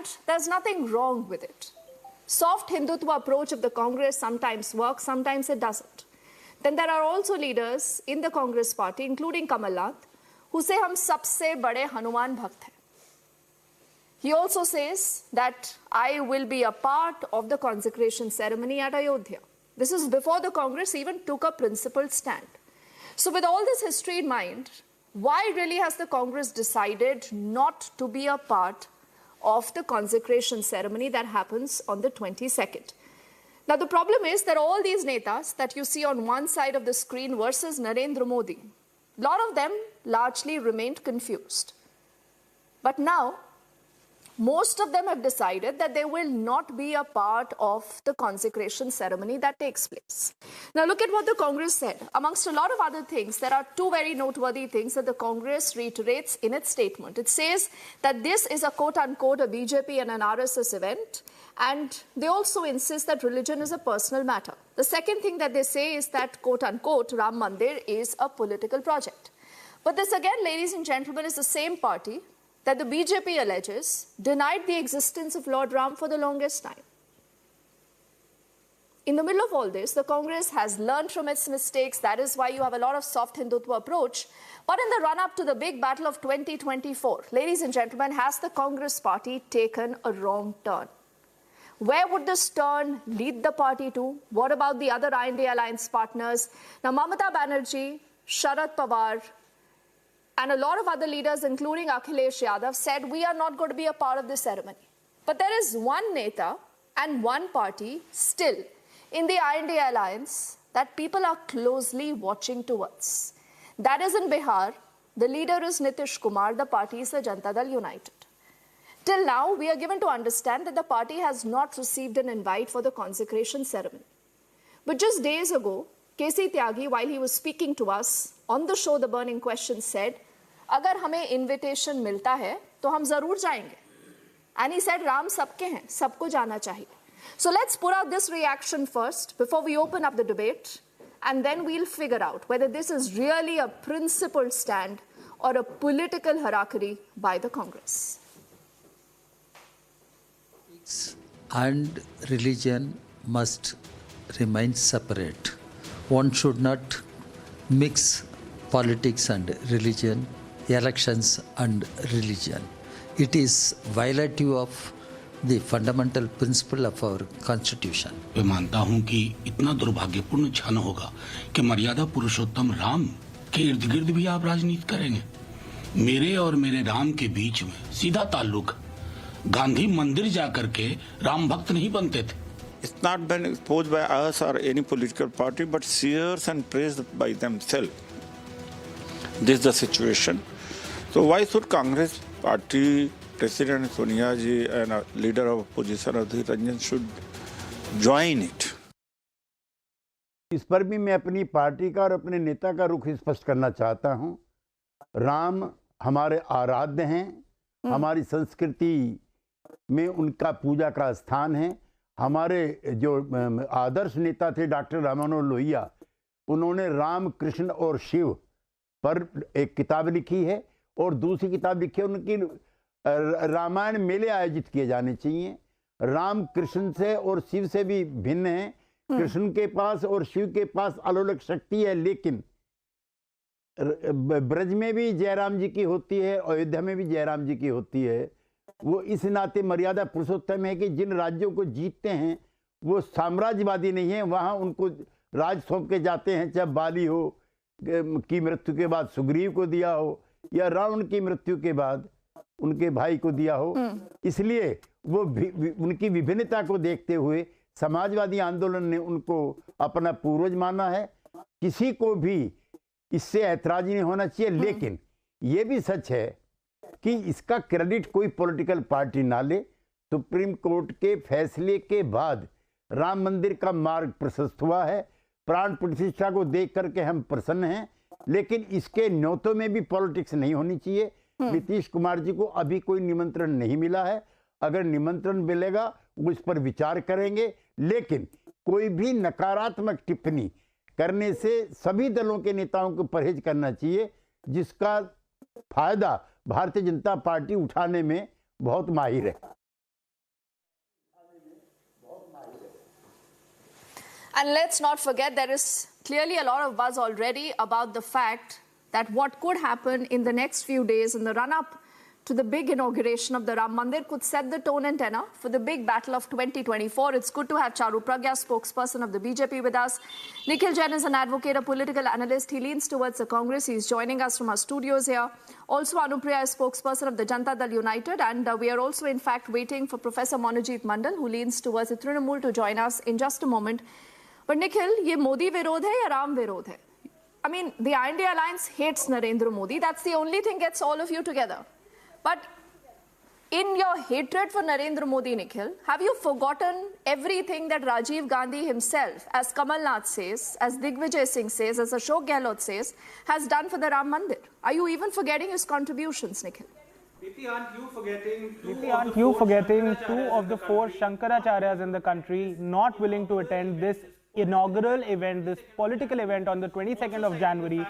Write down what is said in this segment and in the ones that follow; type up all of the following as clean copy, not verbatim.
And there's nothing wrong with it. Soft Hindutva approach of the Congress sometimes works, sometimes it doesn't. Then there are also leaders in the Congress party, including Kamal Nath, who say hum sabse bade Hanuman bhakt hain. He also says that I will be a part of the consecration ceremony at Ayodhya. This is before the Congress even took a principled stand. So with all this history in mind, why really has the Congress decided not to be a part of the consecration ceremony that happens on the 22nd? Now the problem is that all these netas that you see on one side of the screen versus Narendra Modi, a lot of them largely remained confused. But now, most of them have decided that they will not be a part of the consecration ceremony that takes place. Now look at what the Congress said. Amongst a lot of other things, there are two very noteworthy things that the Congress reiterates in its statement. It says that this is a quote-unquote a BJP and an RSS event, and they also insist that religion is a personal matter. The second thing that they say is that quote-unquote Ram Mandir is a political project. But this again, ladies and gentlemen, is the same party that the BJP alleges denied the existence of Lord Ram for the longest time. In the middle of all this, the Congress has learned from its mistakes. That is why you have a lot of soft Hindutva approach. But in the run-up to the big battle of 2024, ladies and gentlemen, has the Congress party taken a wrong turn? Where would this turn lead the party to? What about the other INDI alliance partners? Now, Mamata Banerjee, Sharad Pawar, and a lot of other leaders, including Akhilesh Yadav, said we are not going to be a part of this ceremony. But there is one neta and one party still in the INDI alliance that people are closely watching towards. That is in Bihar. The leader is Nitish Kumar. The party is the Janata Dal United. Till now, we are given to understand that the party has not received an invite for the consecration ceremony. But just days ago, KC Tyagi, while he was speaking to us on the show The Burning Question, said, अगर हमें invitation मिलता है, तो हम जरूर जाएंगे. And he said, Ram सबके हैं, सबको जाना चाहिए. So let's put out this reaction first before we open up the debate, and then we'll figure out whether this is really a principled stand or a political harakiri by the Congress. And religion must remain separate. One should not mix politics and religion, elections and religion. It is violative of the fundamental principle of our constitution. मैं मानता हूं कि इतना दुर्भाग्यपूर्ण क्षण होगा कि मर्यादा पुरुषोत्तम राम के इर्द गिर्द भी आप राजनीति करेंगे. मेरे और मेरे राम के बीच में सीधा ताल्लुक. गांधी मंदिर जाकर के राम भक्त नहीं बनते थे. It's not been exposed by us or any political party, but seers and praised by themselves. This is the situation. So why should Congress party, President Sonia ji and a leader of opposition Adhir Ranjan should join it? इस पर भी मैं अपनी party का और अपने नेता का रुख स्पष्ट करना चाहता हूं. राम हमारे आराध्य हैं, हमारी संस्कृति में उनका पूजा का स्थान है. हमारे जो आदर्श नेता थे डॉक्टर राम मनोहर लोहिया, उन्होंने राम, कृष्ण और शिव पर एक किताब लिखी है और दूसरी किताब लिखी है उनकी रामायण मेले आयोजित किए जाने चाहिए. राम कृष्ण से और शिव से भी भिन्न है. कृष्ण के पास और शिव के पास अलौकिक शक्ति है, लेकिन ब्रज में भी जयराम जी की होती है, अयोध्या में भी जयराम जी की होती है. वो इस नाते मर्यादा पुरुषोत्तम है कि जिन राज्यों को जीतते हैं वो साम्राज्यवादी नहीं है, वहाँ उनको राज सौंप के जाते हैं, चाहे बाली हो की मृत्यु के बाद सुग्रीव को दिया हो या रावण की मृत्यु के बाद उनके भाई को दिया हो. इसलिए वो उनकी विभिन्नता को देखते हुए समाजवादी आंदोलन ने उनको अपना पूर्वज माना है. किसी को भी इससे ऐतराज नहीं होना चाहिए, लेकिन ये भी सच है कि इसका क्रेडिट कोई पॉलिटिकल पार्टी ना ले. सुप्रीम कोर्ट के फैसले के बाद राम मंदिर का मार्ग प्रशस्त हुआ है. प्राण प्रतिष्ठा को देख करके हम प्रसन्न हैं, लेकिन इसके न्योतों में भी पॉलिटिक्स नहीं होनी चाहिए. नीतीश कुमार जी को अभी कोई निमंत्रण नहीं मिला है. अगर निमंत्रण मिलेगा वो इस पर विचार करेंगे, लेकिन कोई भी नकारात्मक टिप्पणी करने से सभी दलों के नेताओं को परहेज करना चाहिए, जिसका फायदा भारतीय जनता पार्टी उठाने में बहुत माहिर है. And let's not forget, there is clearly a lot of buzz already about the fact that what could happen in the next few days in the run-up to the big inauguration of the Ram Mandir could set the tone and tenor for the big battle of 2024. It's good to have Charu Pragya, spokesperson of the BJP, with us. Nikhil Jain is an advocate, a political analyst. He leans towards the Congress. He's joining us from our studios here. Also, Anupriya is spokesperson of the Janata Dal United. And we are also, in fact, waiting for Professor Monojit Mandal, who leans towards the Trinamool, to join us in just a moment. But Nikhil, ये मोदी विरोध है या राम विरोध है? I mean, the INDI alliance hates Narendra Modi. That's the only thing gets all of you together. But in your hatred for Narendra Modi, Nikhil, have you forgotten everything that Rajiv Gandhi himself, as Kamal Nath says, as Digvijay Singh says, as Ashok Gehlot says, has done for the Ram Mandir? Are you even forgetting his contributions, Nikhil? Aren't you forgetting two of the four Shankaracharyas in the country not willing to attend this inaugural event, this political event on the 22nd of January,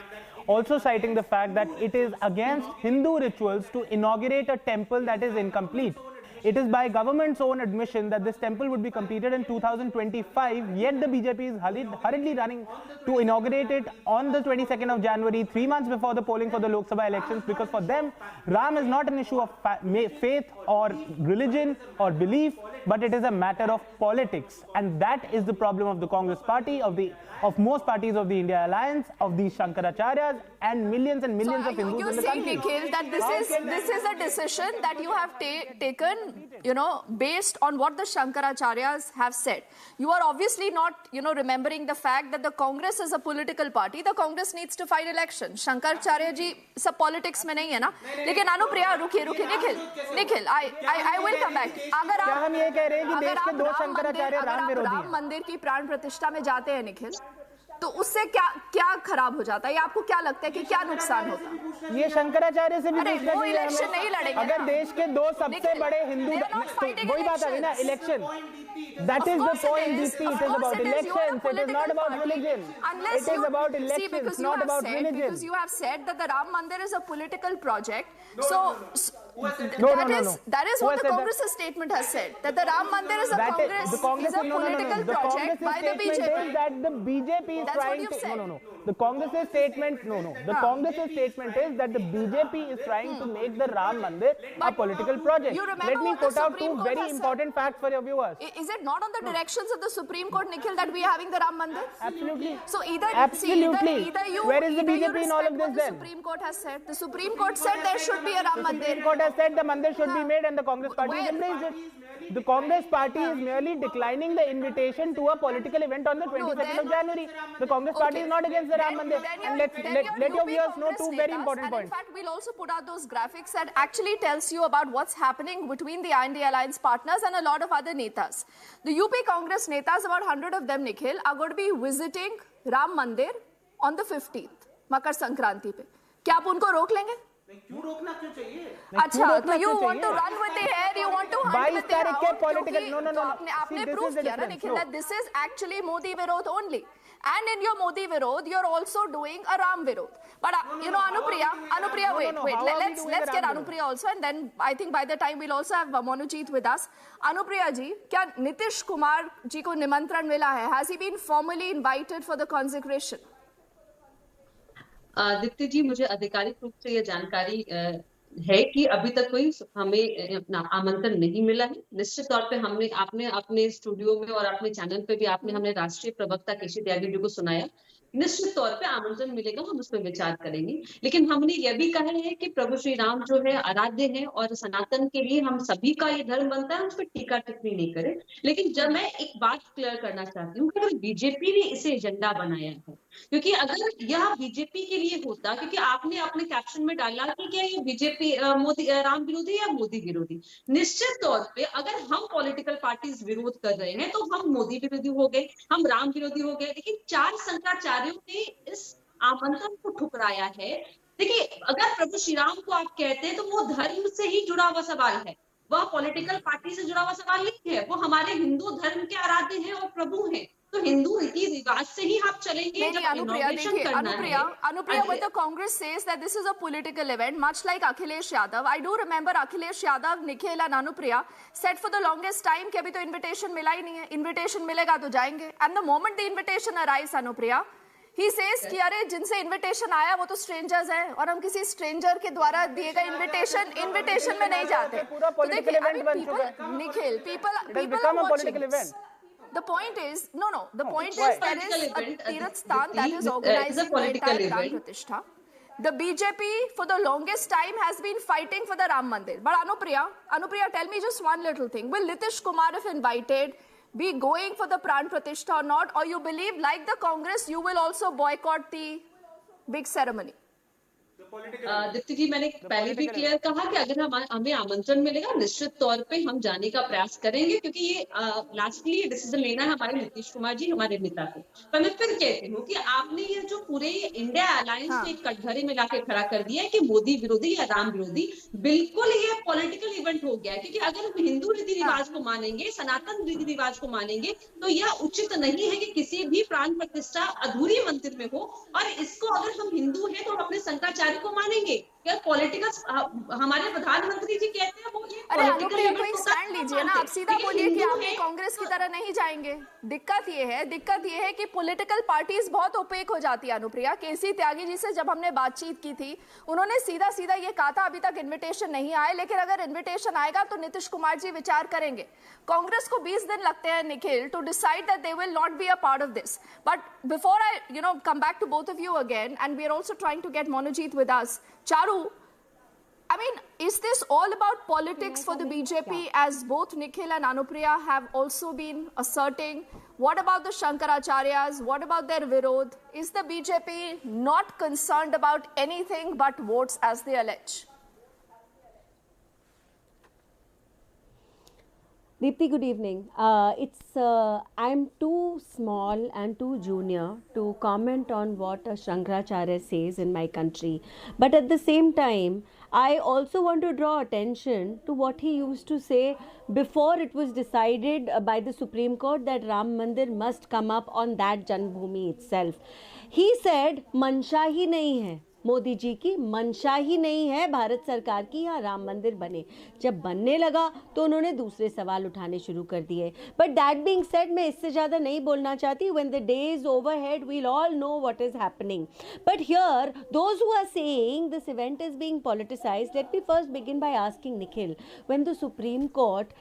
also citing the fact that it is against Hindu rituals to inaugurate a temple that is incomplete. It is by government's own admission that this temple would be completed in 2025, yet the BJP is hurriedly running to inaugurate it on the 22nd of January, 3 months before the polling for the Lok Sabha elections, because for them, Ram is not an issue of faith or religion or belief, but it is a matter of politics. And that is the problem of the Congress party, of most parties of the India alliance, of these Shankaracharyas, and millions of Hindus in the country. You're saying, Nikhil, that this is a decision that you have taken, based on what the Shankaracharyas have said. You are obviously not, remembering the fact that the Congress is a political party. The Congress needs to fight election. Shankaracharya ji सब politics में नहीं है ना. लेकिन अनुप्रिया रुकिए Nikhil, I will come back. क्या हम ये कह रहे हैं कि देश के दो शंकराचार्य राम विरोधी हैं? राम मंदिर की प्राण प्रतिष्ठा में जाते हैं निखिल, तो उससे क्या खराब हो जाता है? आपको क्या लगता है कि क्या नुकसान होता? ये शंकराचार्य से भी वो इलेक्शन नहीं लड़ेंगे। अगर देश के दो सबसे बड़े हिंदू, वही बात है ना, election, that is the point. It is about elections. It is not about religion. It is about elections, not about religion. Because you have said that the Ram Mandir is a political project. So that is what the Congress's statement has said. That the Ram Mandir is a political project by the BJP. That the BJP is trying to. The Congress's statement, The Congress's statement is that the BJP is trying to make the Ram Mandir a political project. Let me put out two very important facts for your viewers. Is it not on the directions of the Supreme Court, Nikhil, that we are having the Ram Mandir? Absolutely. So either you, where is the BJP in all of this then? then? The Supreme Court has said. The Supreme Court said there should be a Ram Mandir. The Supreme Court has said the Mandir should be made, and the Congress party has embraced it. The Congress party is merely declining the invitation to a political event on the 22nd of January. The Congress party is not against the Ram Mandir. And let your viewers know two very important points. In fact, we'll also put out those graphics that actually tells you about what's happening between the INDI alliance partners and a lot of other netas. The UP Congress netas, about 100 of them, Nikhil, are going to be visiting Ram Mandir on the 15th, Makar Sankranti पे. क्या आप उनको रोक लेंगे? क्यों रोकना क्यों चाहिए? अच्छा, तो you want to run with the hair, you want to hunt with the hair. 22 political, no. आपने prove किया ना Nikhil that this is actually Modi Virod only. And in your Modi Virod, you're also doing a Ram Virod. But Anupriya, wait. Let's get Anupriya also, and then I think by the time we'll also have Monojit with us. Anupriya ji, क्या नीतीश कुमार जी को निमंत्रण मिला है? Has he been formally invited for the consecration? Deepti जी, मुझे आधिकारिक रूप से यह जानकारी है कि अभी तक कोई हमें आमंत्रण नहीं मिला है। निश्चित तौर पे आपने अपने स्टूडियो में और अपने चैनल पे भी हमने राष्ट्रीय प्रवक्ता केसी त्यागी जी को सुनाया। निश्चित तौर पे आमंत्रण मिलेगा, हम उस पर विचार करेंगे। लेकिन हमने यह भी कहा है कि प्रभु श्री राम जो है आराध्य है और सनातन के लिए हम सभी का ये धर्म बनता है, उस पर टीका टिप्पणी नहीं करें। लेकिन जब मैं एक बात क्लियर करना चाहती हूँ कि अगर बीजेपी ने इसे एजेंडा बनाया है, क्योंकि अगर यह बीजेपी के लिए होता, क्योंकि आपने अपने कैप्शन में डाला कि क्या ये बीजेपी मोदी राम विरोधी या मोदी विरोधी, निश्चित तौर पे अगर हम पॉलिटिकल पार्टीज विरोध कर रहे हैं तो हम मोदी विरोधी हो गए, हम राम विरोधी हो गए। लेकिन 4 शंकराचार्यों ने इस आमंत्रण को ठुकराया है। देखिए, अगर प्रभु श्री राम को आप कहते हैं तो वो धर्म से ही जुड़ा हुआ सवाल है। वह पॉलिटिकल पार्टी से जुड़ा हुआ सवाल नहीं है, वो हमारे हिंदू धर्म के आराध्य हैं और प्रभु हैं। तो हिंदू रीति रिवाज से ही आप चलेंगे। जब इनॉग्रेशन करना है, Anupriya, when the Congress says that this is a political event, much like Akhilesh Yadav, I do remember Akhilesh Yadav, Nikhil and Anupriya said for the longest time कि अभी तो invitation मिला ही नहीं है, invitation मिलेगा तो जाएंगे. And the moment the invitation arrives, Anupriya, he says कि अरे जिनसे invitation आया वो तो strangers हैं और हम किसी stranger के द्वारा दिए गए invitation में नहीं जाते. तो देखिए, I mean, Nikhil, people are watching. The point is, the point is there is a Tirath Sthan that is organizing the entire Pran Pratishtha. The BJP for the longest time has been fighting for the Ram Mandir. But Anupriya, tell me just one little thing. Will Nitish Kumar, if invited, be going for the Pran Pratishtha or not? Or you believe, like the Congress, you will also boycott the big ceremony? Deepti जी, मैंने पहले भी clear कहा कि अगर हमें आमंत्रण मिलेगा निश्चित तौर पे हम जाने का प्रयास करेंगे, क्योंकि ये लास्टली ये डिसीजन लेना है हमारे नीतीश कुमार जी, हमारे नेता को। पर मैं फिर कहती हूँ कि आपने ये जो पूरे इंडिया अलायंस को एक कटघरे में लाके खड़ा कर दिया है कि मोदी विरोधी या राम विरोधी, बिल्कुल ये पॉलिटिकल इवेंट हो गया है। क्योंकि अगर हम हिंदू रीति रिवाज को मानेंगे, सनातन रीति रिवाज को मानेंगे, तो यह उचित नहीं है कि किसी भी प्राण प्रतिष्ठा अधूरी मंदिर में हो। और इसको अगर हम हिंदू हैं तो हम अपने शंकराचार्य को मानेंगे। क्या पॉलिटिकल हमारे प्रधानमंत्री जी कहते हैं वो ये पॉलिटिकल इवेंट स्टैंड लीजिए ना, आप सीधा बोलिए कि आप कांग्रेस की तरह नहीं जाएंगे। दिक्कत ये है कि पॉलिटिकल पार्टीज बहुत ओपेक हो जाती है। अनुप्रिया, केसी त्यागी जी से जब हमने बातचीत की थी, उन्होंने सीधा ये कहा था अभी तक इन्विटेशन नहीं आए, लेकिन अगर इन्विटेशन आएगा तो नीतीश कुमार जी विचार करेंगे। कांग्रेस को 20 दिन लगते हैं Nikhil to decide that they will not be a part of this. But before I come back to both of you again, and we are also trying to get Monojit with us. Charu, I mean, is this all about politics for the BJP, as both Nikhil and Anupriya have also been asserting? What about the Shankaracharyas? What about their Virod? Is the BJP not concerned about anything but votes, as they allege? Deepthi, good evening. I'm too small and too junior to comment on what a Shankaracharya says in my country. But at the same time, I also want to draw attention to what he used to say before it was decided by the Supreme Court that Ram Mandir must come up on that Janmabhoomi itself. He said, मंशा ही नहीं है, मोदी जी की मंशा ही नहीं है भारत सरकार की यहाँ राम मंदिर बने। जब बनने लगा तो उन्होंने दूसरे सवाल उठाने शुरू कर दिए। बट दैट बीइंग सेड, मैं इससे ज़्यादा नहीं बोलना चाहती। When the day is overhead we'll all know what is happening. But here those who are saying this event is being politicised, let me first begin by asking Nikhil, when the Supreme Court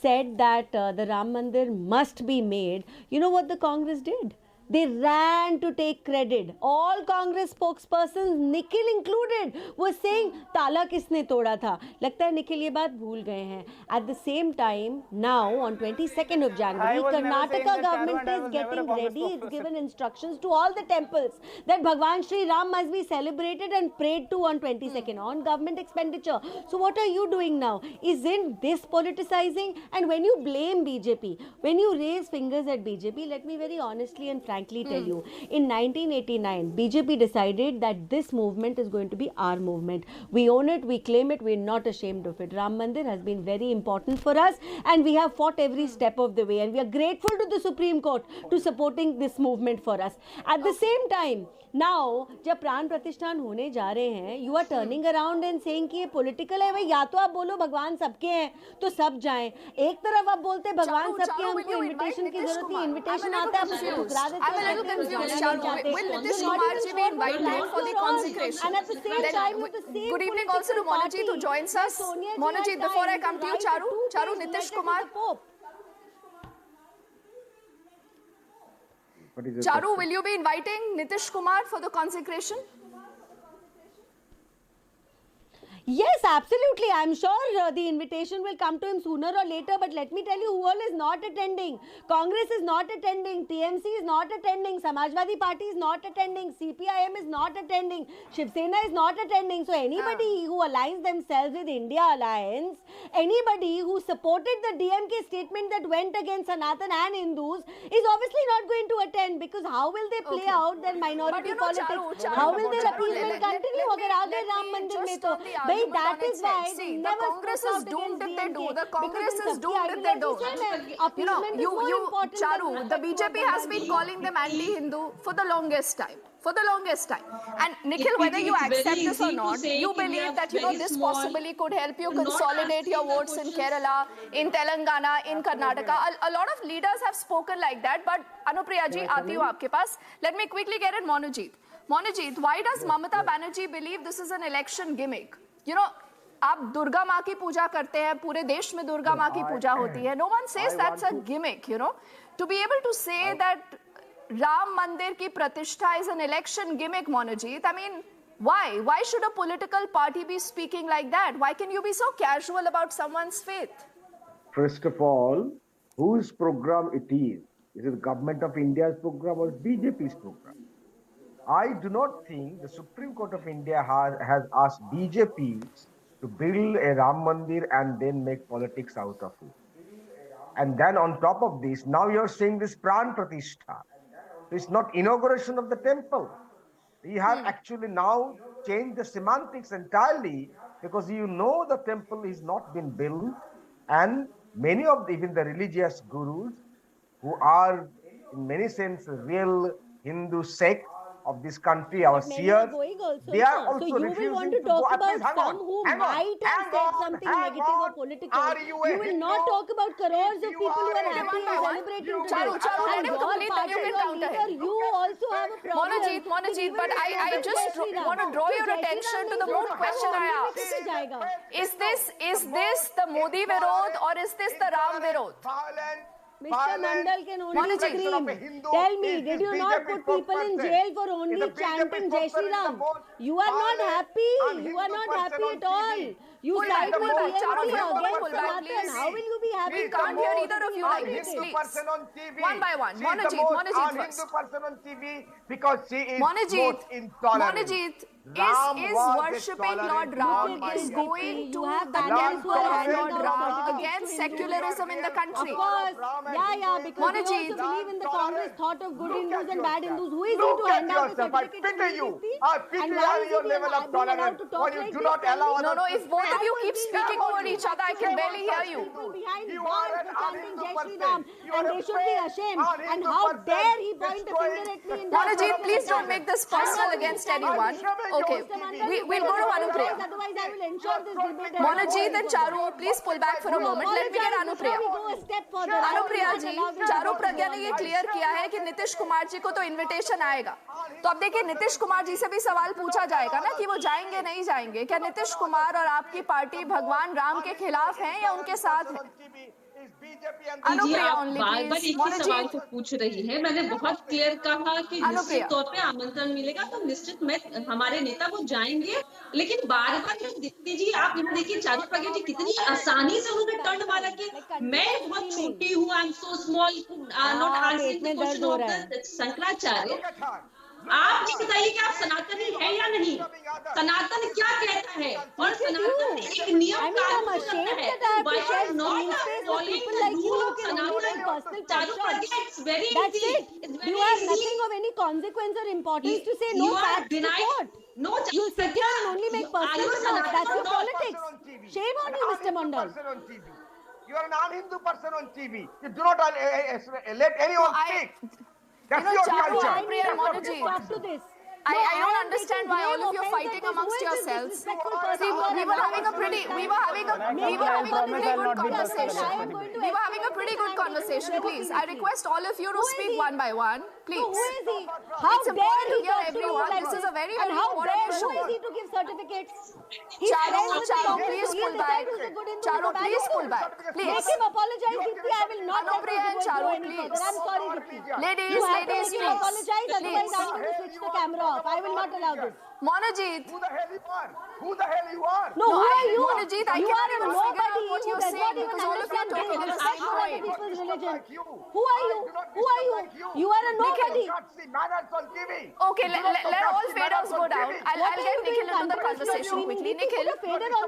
said that the Ram Mandir must be made, you know what the Congress did? They ran to take credit. All Congress spokespersons, Nikhil included, were saying ताला किसने तोड़ा था। लगता है निखिल ये बात भूल गए हैं। At the same time, now on 22nd of January, Karnataka government is getting ready. It's given instructions to all the temples that Bhagwan Shri Ram must be celebrated and prayed to on 22nd on government expenditure. So what are you doing now? Isn't this politicizing? And when you blame BJP, when you raise fingers at BJP, let me very honestly and frankly tell you, in 1989 BJP decided that this movement is going to be our movement. We own it, we claim it, we're not ashamed of it. Ram Mandir has been very important for us and we have fought every step of the way, and we are grateful to the Supreme Court to supporting this movement for us. At the same time, now जब प्राण प्रतिष्ठान होने जा रहे हैं, you are turning around and saying कि ये political है। भाई या तो आप बोलो भगवान सबके हैं तो सब जाएं, एक तरफ आप बोलते हैं भगवान सबके हैं, हमको इनविटेशन की जरूरत नहीं, इनविटेशन आता है आप उसको ठुकरा देते हैं। I'm a little confused, Charu. Will Nitish Kumar ji be invited for the consecration? And at the same time, good evening also to Monojit who joins us. Monojit, before I come to you, Charu, Nitish Kumar. Charu, will you be inviting Nitish Kumar for the consecration? Yes, absolutely. I'm sure the invitation will come to him sooner or later. But let me tell you who all is not attending. Congress is not attending. TMC is not attending. Samajwadi Party is not attending. CPIM is not attending. Shiv Sena is not attending. So anybody who aligns themselves with India Alliance, anybody who supported the DMK statement that went against Sanatan and Hindus, is obviously not going to attend, because how will they play out their minority politics? How will their appeasement continue? अगर आ गए राम मंदिर में तो भाई argument that on its is why head. they See, the never Congress spoke is out doomed if against they DMK, do. The Congress because is in doomed if they don't. appeasement is more important Charu, than the BJP has been calling them anti-Hindu for the longest time. For the longest time. And Nikhil, whether you accept this or not, you believe that, this possibly could help you consolidate your votes in Kerala, in Telangana, in Karnataka. A lot of leaders have spoken like that, but Anupriya ji, aati hu aapke paas. Let me quickly get in Monojit. Monojit, why does Mamata Banerjee believe this is an election gimmick? आप दुर्गा माँ की पूजा करते हैं, पूरे देश में दुर्गा माँ की पूजा होती है. No one says that's a gimmick, To be able to say that Ram Mandir ki Pratishtha is an election gimmick, Monojit, I mean, why? Why should a political party be speaking like that? Why can you be so casual about someone's faith? First of all, whose program it is? Is it the government of India's program or BJP's program? I do not think the Supreme Court of India has asked BJP to build a Ram Mandir and then make politics out of it. And then on top of this, now you're saying this Pran Pratishtha. It's not inauguration of the temple. You have actually now changed the semantics entirely, because the temple is not been built, and many of even the religious gurus who are in many sense real Hindu sect of this country, our seers, they are also so you will want to talk about some who might have said something negative or political. You will not talk about crores of people who are happy and celebrating today. Charu, let him complete, then you can counter him. You also have a problem. Monojit, but I just want to draw your attention to the moot question I asked. Is this the Modi Virod or is this the Ram Virod? Mr. Mandal can only scream. Tell me, did you not put people in jail for only chanting Jai Shri Ram? You are not happy. You are not happy at all. You side with DMK against Sanatan. How will you be happy? We can't hear either of you like this, please. One by one. Monojit first. person on TV because she is most intolerant. Monojit, is worshipping Lord Ram is going to against Lord Ram, against secularism in the country. Of course. Yeah, because we also believe in the Congress thought of good Hindus and bad Hindus. Who is he to hand out the certificate to BJP? And why is he being allowed to talk like this? No, if both of you keep speaking over each other, I can barely hear you. People behind bars for chanting Jai Shri Ram, and they should be ashamed. And how dare he point a finger at me in that? Monojit, please don't make this personal against anyone. Okay, we'll go to Anupriya. Otherwise, I will ensure this debate. Monojit and Charu, please pull back for a moment. Let me get Anupriya. Anupriya जी, चारू प्रज्ञा ने ये clear किया है कि नीतीश कुमार जी को तो invitation आएगा. तो अब देखिए, नीतीश कुमार जी से भी सवाल पूछा जाएगा ना कि वो जाएंगे नहीं जाएंगे. क्या नीतीश कुमार और आपकी पार्टी भगवान राम के खिलाफ है या उनके साथ है? बार एक ही सवाल को पूछ रही है. मैंने बहुत क्लियर कहा कि निश्चित तौर पे आमंत्रण मिलेगा तो निश्चित में हमारे नेता वो जाएंगे. लेकिन बार बार दीप्ति जी, आप यहाँ देखिए चारू प्रज्ञा जी कितनी आसानी से उन्होंने टर्न मारा कि मैं बहुत छोटी हूँ, I am so small, not answering the question of the Shankaracharya. आप ये बताइए कि आप सनातनी है या नहीं? सनातन क्या कहता है? और सनातन एक नियम कानून करता है. Why are you not following the rule of Sanatan? Charu Pragya, it's very easy. You have nothing of any consequence or importance to say no facts to court. No, you sit here and only make personal remarks. That's your politics. Shame on you, Mr. Mandal. You are an un-Hindu person on TV. You do not let anyone speak. That's your culture. Stop to this. I don't understand why all of you are fighting amongst yourselves. See, we were having a pretty good conversation. Please, I request all of you to speak one by one. Please. Who is he? How dare he hear talk to you everyone. like This is a very, and very how important dare issue. who is he to give certificates? Charu, please pull back. Charu, please pull back. Please. Make him apologize, Dipti. I will not Anupriya and Charu, please. I'm sorry, Dipti. Ladies, you have to please. apologize, otherwise I'm going to switch the camera off. I will not allow this. Monojit. Who the hell you are? Who the hell you are? No, who are you? Monojit, I cannot even figure out what you're saying because all of you are talking at the same point. People's religion. Who are you? Who are you? You are a nobody. Okay, let all faders go down. I'll get Nikhil into the conversation quickly. Nikhil,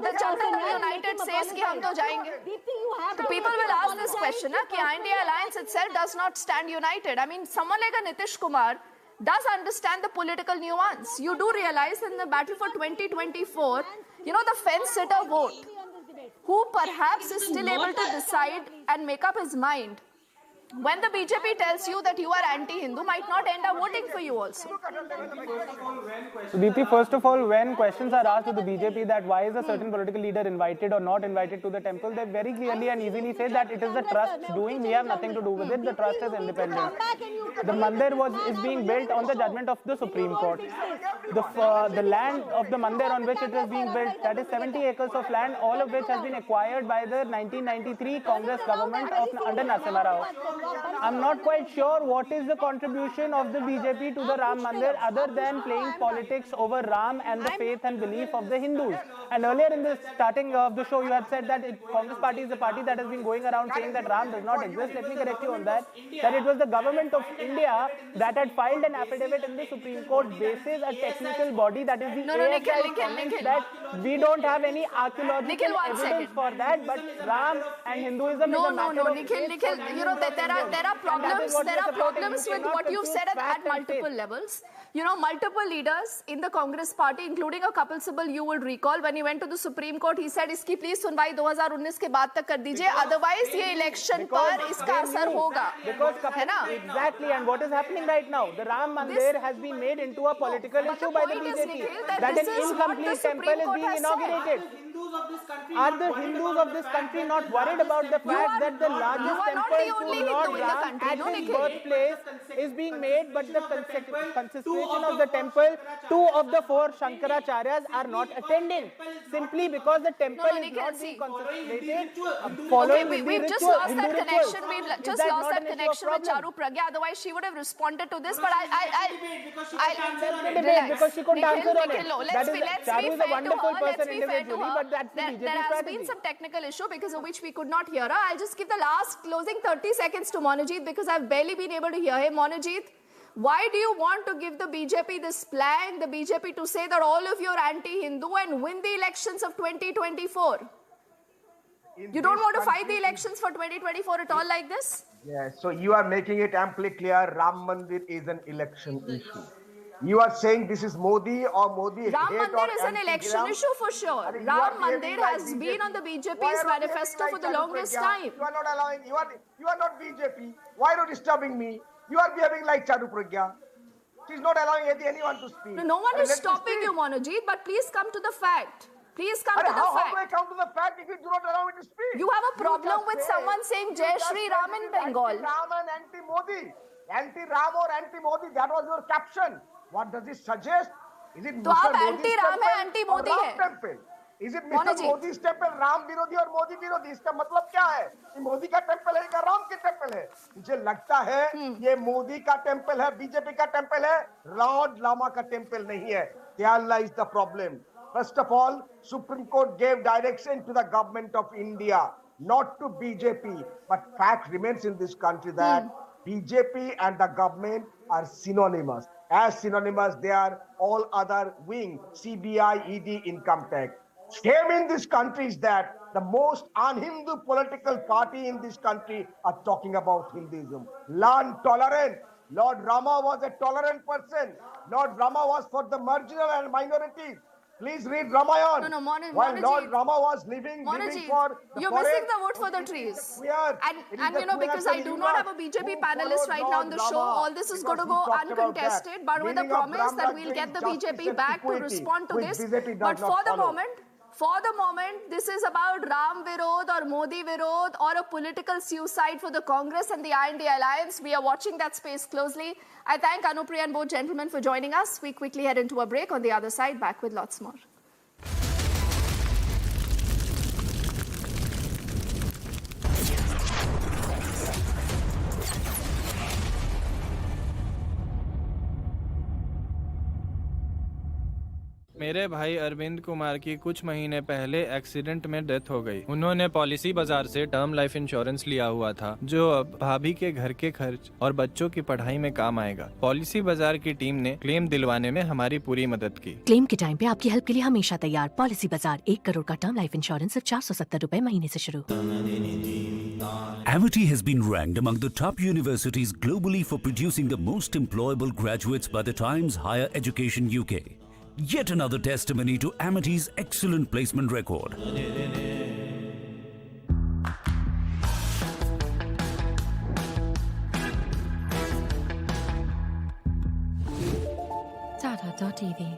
the Janata United says कि हम तो जाएंगे. So people will ask this question, ना कि INDI alliance itself does not stand united. I mean, someone like a Nitish Kumar does understand the political nuance. You do realize in the battle for 2024, the fence-sitter vote, who perhaps is still able to decide and make up his mind when the BJP tells you that you are anti-Hindu, might not end up voting for you also. Deepthi, first of all, when questions are asked to the BJP that why is a certain political leader invited or not invited to the temple, they very clearly and easily say that it is the trust's doing, we have nothing to do with it, the trust is independent. The mandir is being built on the judgment of the Supreme Court. The land of the mandir on which it is being built, that is 70 acres of land, all of which has been acquired by the 1993 Congress government under Narasimha Rao. I'm not quite sure what is the contribution of the BJP to the Ram Mandir other than playing politics over Ram and the faith and belief of the Hindus. And earlier in the starting of the show, you had said that Congress party is a party that has been going around saying that Ram does not exist. Let me correct you on that. That it was the government of India that had filed an affidavit in the Supreme Court basis a technical body, that is the AFI, comments that we don't have any archaeological evidence for that, but Ram and Hinduism is a matter of Nikhil, there are problems with what you've said at multiple levels. Multiple leaders in the Congress party, including a Kapil Sibal, you would recall, when he went to the Supreme Court, he said, "Iski please sunwai 2019 ke baad tak kar dijiye, otherwise ye election par iska asar hoga." Exactly, and what is happening right now? The Ram Mandir has been made into a political issue by the BJP. That an incomplete temple is being inaugurated. Are the Hindus of this country not worried about the fact that the largest temple to Lord Ram at his birthplace is being made, but the consecration of the temple, 2 of the 4 Shankaracharyas are not attending, simply because the temple is not being consecrated following we've just lost that connection. We've just lost that connection with Charu Pragya. Otherwise, she would have responded to this. But because she couldn't answer on it. Let's be fair to her. There has been some technical issue because of which we could not hear her. I'll just give the last closing 30 seconds to Monojit because I've barely been able to hear him. Monojit, why do you want to give the BJP this plan, the BJP to say that all of you are anti-Hindu and win the elections of 2024? You don't want to fight the elections for 2024 at all like this? Yes, so you are making it amply clear Ram Mandir is an election issue. You are saying this is Modi or Modi Ram hate Mandir or is an election issue for sure. Ram Mandir has been on the BJP's manifesto for the longest time. You are not allowing, you are not BJP. Why are you disturbing me? You are behaving like Charu Pragya. She is not allowing anyone to speak. No one is stopping you, Monojit, but please come to the fact. Please come to the fact. How do I come to the fact if you do not allow me to speak? You have a problem with someone saying Jai Shri Ram in Bengal. Anti-Ram and anti-Modi. Anti-Ram or anti-Modi, that was your caption. What does it suggest? Is it Mr. Modi's temple or Ram temple? Is it Mr. Modi's temple, Ram Virodi or Modi Virodi? इसका मतलब क्या है? ये मोदी का temple है या राम के temple है? मुझे लगता है ये मोदी का टेम्पल है, बीजेपी का टेम्पल है, लॉर्ड लामा का टेम्पल नहीं है. There lies the problem. First of all, Supreme Court gave direction to the government of India, not to BJP. But fact remains in this country that BJP and the government are synonymous. As synonymous, they are all other wing, CBI, ED, income tax. Shame in this country is that the most un-Hindu political party in this country are talking about Hinduism. Learn tolerance. Lord Rama was a tolerant person. Lord Rama was for the marginal and minorities. Please read Ramayana. While Lord Rama was living for the you're forest, missing the wood for the trees. And because I do not have a BJP panelist right now on the show, all this is going to go uncontested, but with a promise that we'll get the BJP back to respond to this. But for the moment, this is about Ram Virod or Modi Virod or a political suicide for the Congress and the INDI alliance. We are watching that space closely. I thank Anupriya and both gentlemen for joining us. We quickly head into a break. On the other side, back with lots more. मेरे भाई अरविंद कुमार की कुछ महीने पहले accident में death हो गई। उन्होंने पॉलिसी बाजार से टर्म लाइफ इंश्योरेंस लिया हुआ था, जो अब भाभी के घर के खर्च और बच्चों की पढ़ाई में काम आएगा। पॉलिसी बाजार की टीम ने क्लेम दिलवाने में हमारी पूरी मदद की। क्लेम के टाइम पे आपकी हेल्प के लिए हमेशा तैयार। पॉलिसी बाजार, 1 करोड़ का टर्म लाइफ इंश्योरेंस सिर्फ 470 रुपए महीने से शुरू। Amity has been ranked among the top universities globally for producing the most employable graduates by the Times Higher Education UK. Yet another testimony to Amity's excellent placement record. Tata.tv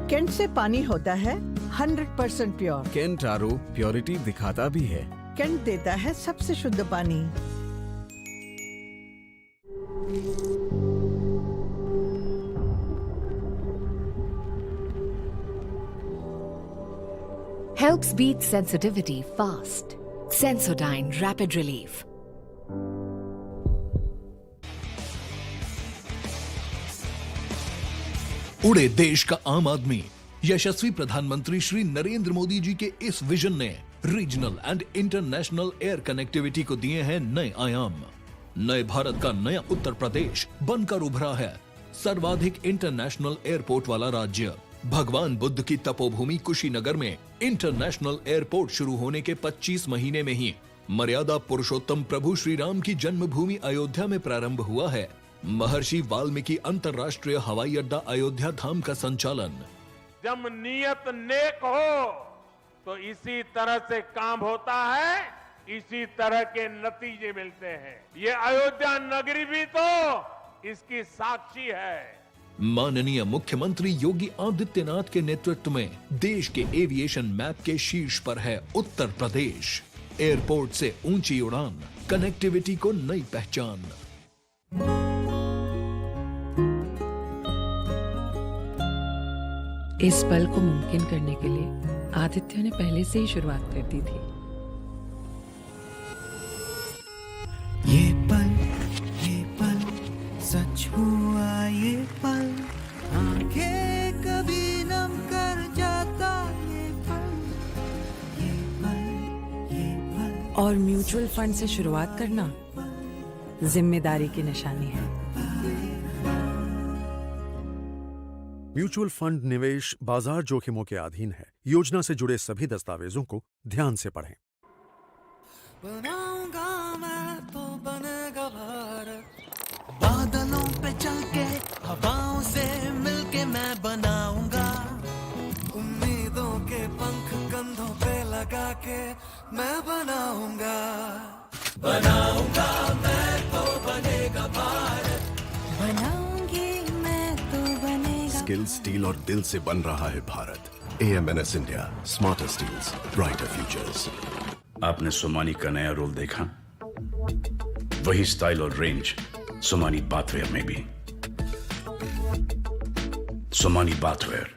Kent से पानी होता है 100% pure. Kent RO purity दिखाता भी है। Kent देता है सबसे शुद्ध पानी। Helps beat sensitivity fast. Sensodyne Rapid Relief. उड़े देश का आम आदमी। यशस्वी प्रधानमंत्री श्री नरेंद्र मोदी जी के इस विजन ने regional and international air connectivity को दिए हैं नए आयाम। नए भारत का नया उत्तर प्रदेश बनकर उभरा है सर्वाधिक इंटरनेशनल एयरपोर्ट वाला राज्य। भगवान बुद्ध की तपोभूमि कुशीनगर में इंटरनेशनल एयरपोर्ट शुरू होने के 25 महीने में ही मर्यादा पुरुषोत्तम प्रभु श्री राम की जन्मभूमि अयोध्या में प्रारंभ हुआ है। महर्षि वाल्मीकि अंतर्राष्ट्रीय हवाई अड्डा अयोध्या धाम का संचालन। जब नियत नेक हो तो इसी तरह से काम होता है, इसी तरह के नतीजे मिलते हैं। ये अयोध्या नगरी भी तो इसकी साक्षी है। माननीय मुख्यमंत्री योगी आदित्यनाथ के नेतृत्व में देश के एविएशन मैप के शीर्ष पर है उत्तर प्रदेश। एयरपोर्ट से ऊंची उड़ान, कनेक्टिविटी को नई पहचान। इस पल को मुमकिन करने के लिए आदित्य ने पहले से ही शुरुआत कर दी थी। ये पल सच हुआ, ये पल आंखें कभी नम कर जाता, ये पल। और म्यूचुअल फंड से शुरुआत करना जिम्मेदारी की निशानी है। म्यूचुअल फंड निवेश बाजार जोखिमों के अधीन है। योजना से जुड़े सभी दस्तावेजों को ध्यान से पढ़ें। बनाऊंगा मैं तो बनेगा भारत, बादलों पे चल के हवाओं से मिलके मैं बनाऊंगा, उम्मीदों के पंख कंधों पे लगा के मैं बनाऊंगा मैं तो बनेगा भारत, बनाऊंगी मैं तो बनेगा। स्किल, स्टील और दिल से बन रहा है Bharat. AMNS India, smarter steels, brighter futures. आपने सोमानी का नया रोल देखा? वही स्टाइल और रेंज सोमानी बाथवेयर में भी। सोमानी बाथवेयर।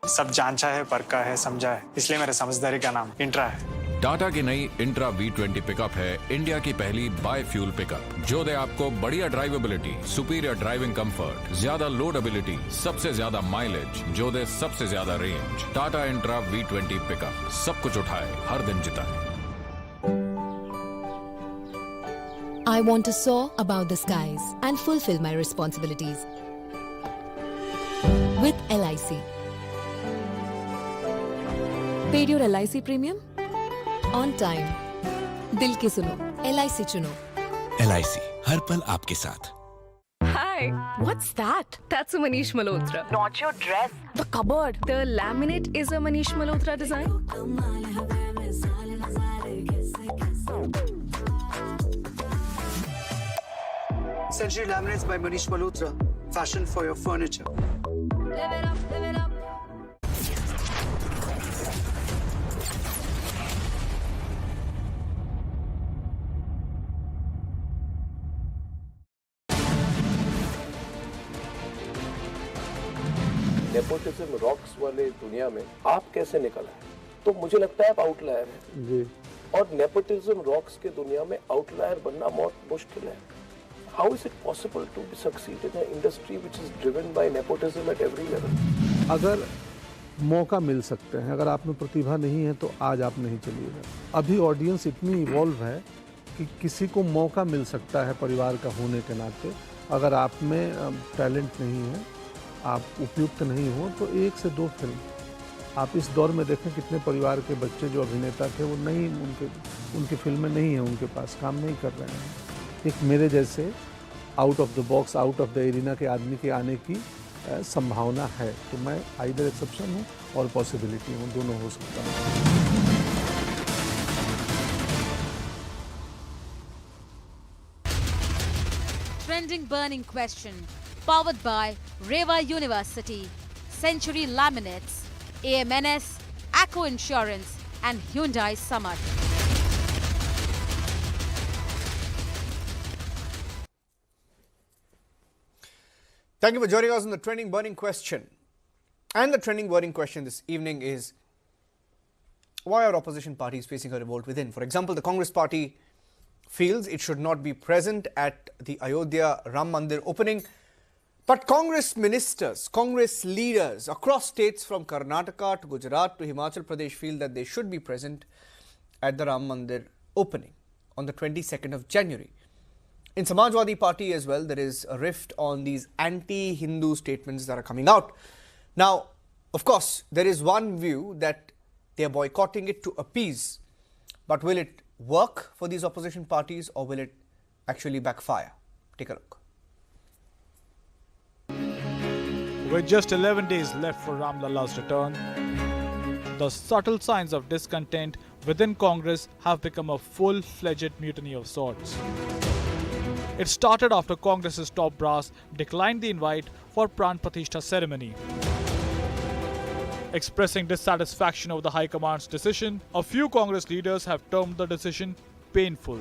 सब जांचा है, परखा है, समझा है, इसलिए मेरे समझदारी का नाम इंट्रा है। टाटा की नई इंट्रा V20 पिकअप है इंडिया की पहली बाय फ्यूल पिकअप, जो दे आपको बढ़िया ड्राइवेबिलिटी, सुपीरियर ड्राइविंग कंफर्ट, ज्यादा लोडेबिलिटी, सबसे ज्यादा माइलेज, जो दे सबसे ज्यादा range. Tata intra V20 pickup सब कुछ उठाए, हर दिन जिताए। I want to soar above the skies and fulfill my responsibilities with LIC. Paid your LIC premium on time. दिल की सुनो, LIC चुनो। LIC हर पल आपके साथ। Hi, what's that? That's a Manish Malhotra. Not your dress. The cupboard. The laminate is a Manish Malhotra design. Century Laminates by Manish Malhotra. Fashion for your furniture. Live it up, live it up. Nepotism rocks वाले दुनिया में आप कैसे निकल आए? तो मुझे लगता है आप आउटलायर हैं जी। और नेपोटिज्म रॉक्स के दुनिया में आउटलायर बनना बहुत मुश्किल है। How is it possible to succeed in an industry which is driven by nepotism at every level? अगर मौका मिल सकते हैं, अगर आप में प्रतिभा नहीं है तो आज आप नहीं चलिएगा। अभी ऑडियंस इतनी इवॉल्व है कि किसी को मौका मिल सकता है परिवार का होने के नाते, अगर आप में टैलेंट नहीं है, आप उपयुक्त नहीं हो, तो 1 से 2 फिल्म आप इस दौर में देखें कितने परिवार के बच्चे जो अभिनेता थे वो नहीं, उनकी फिल्में नहीं हैं, उनके पास काम नहीं कर रहे हैं। एक मेरे जैसे out of the box, out of the arena के आदमी के आने की संभावना है, तो मैं आइदर एक्सेप्शन हूँ और पॉसिबिलिटी हूँ, दोनों हो सकता है। Trending burning question, powered by Reva University, Century Laminates, AMNS, Acco Insurance and Hyundai Summit. Thank you for joining us on the trending burning question. And the trending burning question this evening is, why are opposition parties facing a revolt within? For example, the Congress party feels it should not be present at the Ayodhya Ram Mandir opening. But Congress ministers, Congress leaders across states from Karnataka to Gujarat to Himachal Pradesh feel that they should be present at the Ram Mandir opening on the 22nd of January. In Samajwadi Party as well, there is a rift on these anti-Hindu statements that are coming out. Now, of course, there is one view that they are boycotting it to appease. But will it work for these opposition parties or will it actually backfire? Take a look. With just 11 days left for Ram Lala's return, the subtle signs of discontent within Congress have become a full-fledged mutiny of sorts. It started after Congress's top brass declined the invite for Pran Pratishtha ceremony. Expressing dissatisfaction over the High Command's decision, a few Congress leaders have termed the decision painful.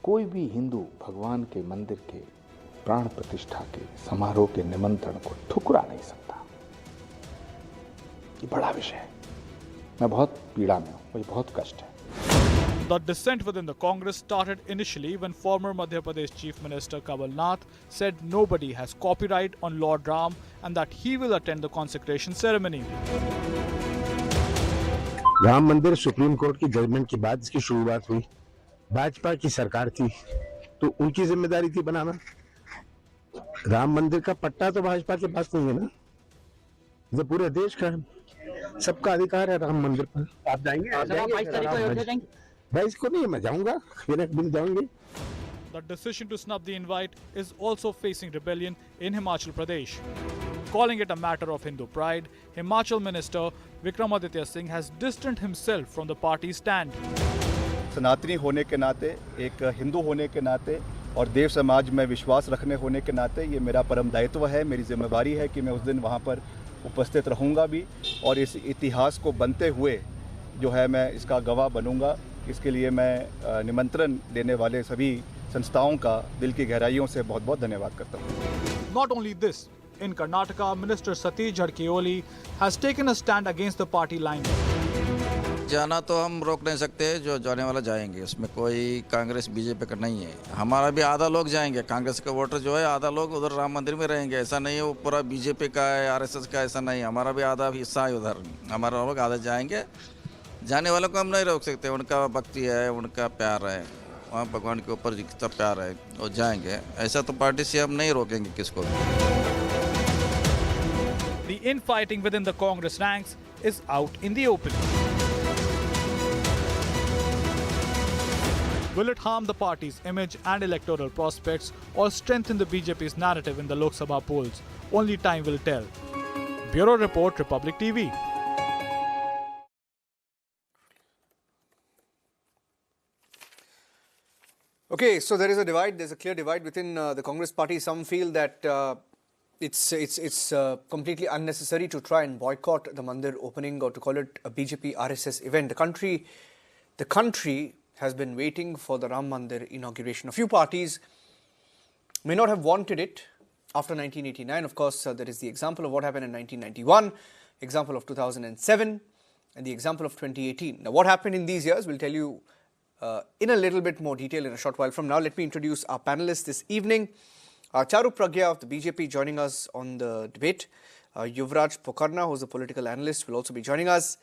कोई भी हिंदू भगवान के मंदिर के प्राण प्रतिष्ठा के समारोह के निमंत्रण को ठुकरा नहीं सकता। ये बड़ा विषय है। मैं बहुत पीड़ा में हूँ, मुझे बहुत कष्ट है। The dissent within the Congress started initially when former Madhya Pradesh Chief Minister Kamal Nath said nobody has copyright on Lord Ram and that he will attend the consecration ceremony. Ram मंदिर सुप्रीम कोर्ट की judgement के बाद इसकी शुरुआत हुई। भाजपा की सरकार थी तो उनकी जिम्मेदारी थी बनाना। राम मंदिर का पट्टा तो भाजपा के पास नहीं है ना, ये पूरे देश का है, सबका अधिकार है राम मंदिर पर। आप जाएंगे? 22 को नहीं, मैं जाऊंगा, मेरे bill जाऊंगे। The decision to snub the invite is also facing rebellion in Himachal Pradesh. Calling it a matter of Hindu pride, Himachal Minister Vikramaditya Singh has distanced himself from the party's stand. सनातनी होने के नाते, एक हिंदू होने के नाते और देव समाज में विश्वास रखने होने के नाते ये मेरा परम दायित्व है, मेरी जिम्मेवारी है कि मैं उस दिन वहाँ पर उपस्थित रहूँगा भी और इस इतिहास को बनते हुए जो है मैं इसका गवाह बनूँगा। इसके लिए मैं निमंत्रण देने वाले सभी संस्थाओं का दिल की गहराइयों से बहुत-बहुत धन्यवाद करता हूँ। Not only this, in Karnataka, Minister Satish Jharkioli has taken a stand against the party line. जाना तो हम रोक नहीं सकते, जो जाने वाला जाएंगे, उसमें कोई कांग्रेस बीजेपी का नहीं है। हमारा भी आधा लोग जाएंगे, कांग्रेस के वोटर जो है आधा लोग उधर राम मंदिर में रहेंगे। ऐसा नहीं है वो पूरा बीजेपी का है, आरएसएस का, ऐसा नहीं। हमारा भी आधा हिस्सा है उधर, हमारा लोग आधा जाएंगे। जाने वालों को हम नहीं रोक सकते, उनका भक्ति है, उनका प्यार है, वहाँ भगवान के ऊपर जितना प्यार है वो जाएंगे। ऐसा तो पार्टी से हम नहीं रोकेंगे किसको भी। The infighting within the Congress ranks is out in the open. Will it harm the party's image and electoral prospects or strengthen the BJP's narrative in the Lok Sabha polls? Only time will tell. Bureau Report, Republic TV. Okay, so there is a divide. There's a clear divide within the Congress party. Some feel that it's completely unnecessary to try and boycott the Mandir opening or to call it a BJP RSS event. The country has been waiting for the Ram Mandir inauguration. A few parties may not have wanted it after 1989. Of course, there is the example of what happened in 1991, example of 2007, and the example of 2018. Now, what happened in these years, we'll tell you in a little bit more detail in a short while from now. Let me introduce our panelists this evening. Charu Pragya of the BJP joining us on the debate. Yuvraj Pokarna, who's a political analyst, will also be joining us.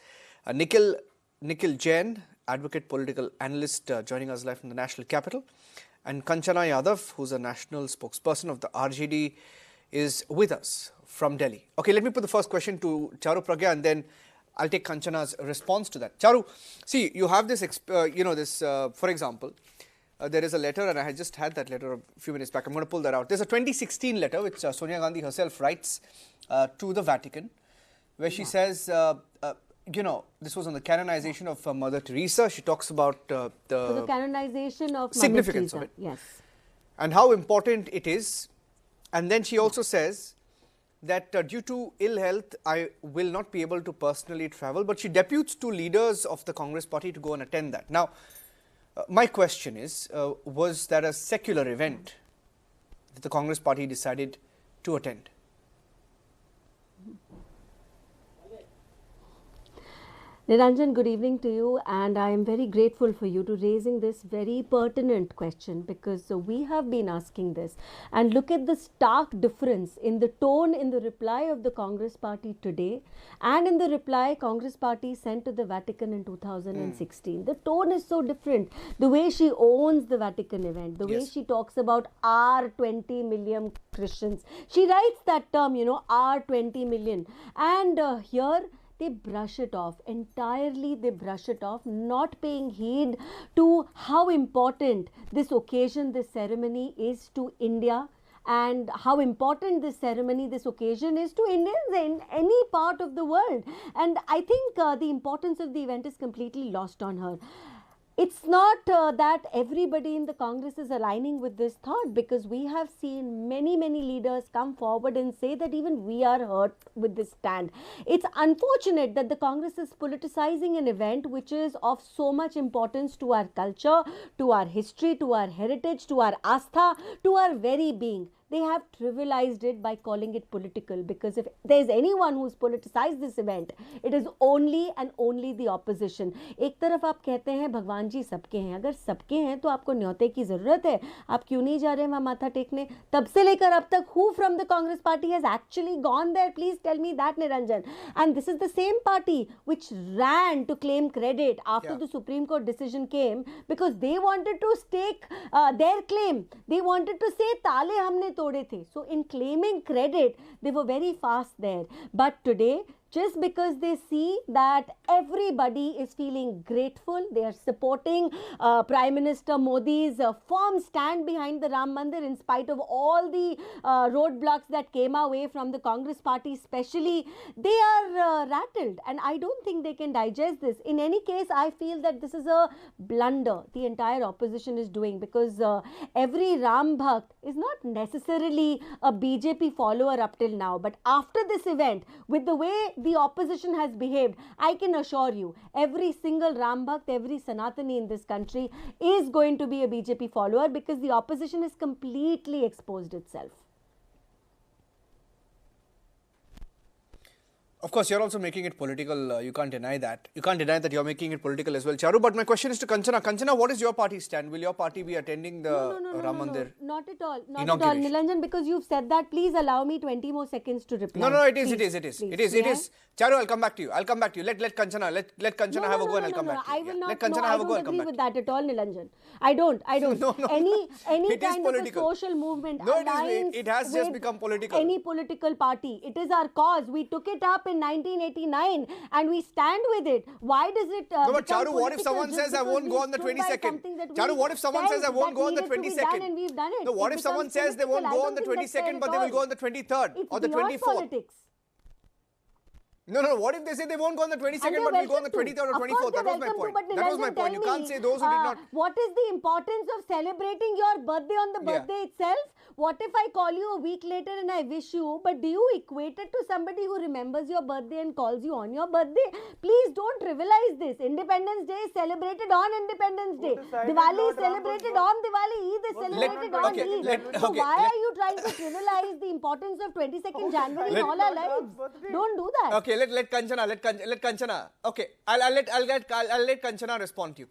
Nikhil Jain, advocate, political analyst, joining us live from the national capital. And Kanchana Yadav, who's a national spokesperson of the RJD, is with us from Delhi. Okay, let me put the first question to Charu Pragya, and then I'll take Kanchana's response to that. Charu, see, you have this, for example, there is a letter, and I had just had that letter a few minutes back. I'm going to pull that out. There's a 2016 letter which Sonia Gandhi herself writes to the Vatican, where she says, this was on the canonization of Mother Teresa. She talks about the canonization of significance Mother Teresa. of it. Yes. And how important it is. And then she also says that due to ill health, I will not be able to personally travel. But she deputes two leaders of the Congress party to go and attend that. Now, my question is, was that a secular event that the Congress party decided to attend? Niranjan, good evening to you, and I am very grateful for you to raising this very pertinent question, because we have been asking this. And look at the stark difference in the tone in the reply of the Congress party today and in the reply Congress party sent to the Vatican in 2016. The tone is so different. The way she owns the Vatican event, the way she talks about our 20 million Christians. She writes that term, our 20 million. And here, they brush it off entirely. They brush it off, not paying heed to how important this occasion, this ceremony is to India, and how important this ceremony, this occasion is to Indians in any part of the world. And I think the importance of the event is completely lost on her. It's not that everybody in the Congress is aligning with this thought, because we have seen many leaders come forward and say that even we are hurt with this stand. It's unfortunate that the Congress is politicizing an event which is of so much importance to our culture, to our history, to our heritage, to our astha, to our very being. They have trivialized it by calling it political, because if there's anyone who's politicized this event, it is only and only the opposition. एक तरफ आप कहते हैं भगवान जी सबके हैं, अगर सबके हैं तो आपको न्योते की ज़रूरत है, आप क्यों नहीं जा रहे हैं वहाँ माथा टेकने? तब से लेकर अब तक who from the Congress party has actually gone there? Please tell me that, Niranjan. And this is the same party which ran to claim credit after the Supreme Court decision came, because they wanted to stake their claim. They wanted to say ताले हमने तोड़े थे. So in claiming credit, they were very fast there. But today, just because they see that everybody is feeling grateful, they are supporting Prime Minister Modi's firm stand behind the Ram Mandir in spite of all the roadblocks that came our way from the Congress party especially, they are rattled, and I don't think they can digest this. In any case, I feel that this is a blunder the entire opposition is doing, because every Ram Bhakt is not necessarily a BJP follower up till now, but after this event, with the way the opposition has behaved, I can assure you, every single Ram Bhakt, every Sanatani in this country is going to be a BJP follower, because the opposition has completely exposed itself. Of course, you're also making it political. You can't deny that. You can't deny that you're making it political as well, Charu. But my question is to Kanchana. Kanchana, what is your party stand? Will your party be attending the Ram Mandir? Not at all. Not at all. Nilanjan, because you've said that, please allow me 20 more seconds to reply. No, it is. Charu, I'll come back to you. Let Kanchana, let Kanchana have a go, and I'll come back to you. I will not. Let Kanchana have a go, I don't agree with that at all, Nilanjan. I don't. Any kind of a social movement aligns it has just become political. Any political party. It is our cause. We took it up in 1989 and we stand with it. Why does it no, but Charu, what if someone says I won't go on the 22nd? Charu, what if someone says I won't go on the 22nd? And we've done it. No, what if someone says they won't go on the 22nd but they will go on the 23rd or the 24th? Politics. No, what if they say they won't go on the 22nd but will go on the 23rd or 24th? That was my point. That was my point. You can't say those who did not. What is the importance of celebrating your birthday on the birthday itself? What if I call you a week later and I wish you, but do you equate it to somebody who remembers your birthday and calls you on your birthday? Please don't trivialize this. Independence Day is celebrated on Independence Day. Diwali is celebrated on Diwali. Eid is celebrated on Eid. So why are you trying to trivialize the importance of 22nd January in all our lives? Don't do that. Okay, let Kanchana. Okay, I'll let Kanchana respond to you.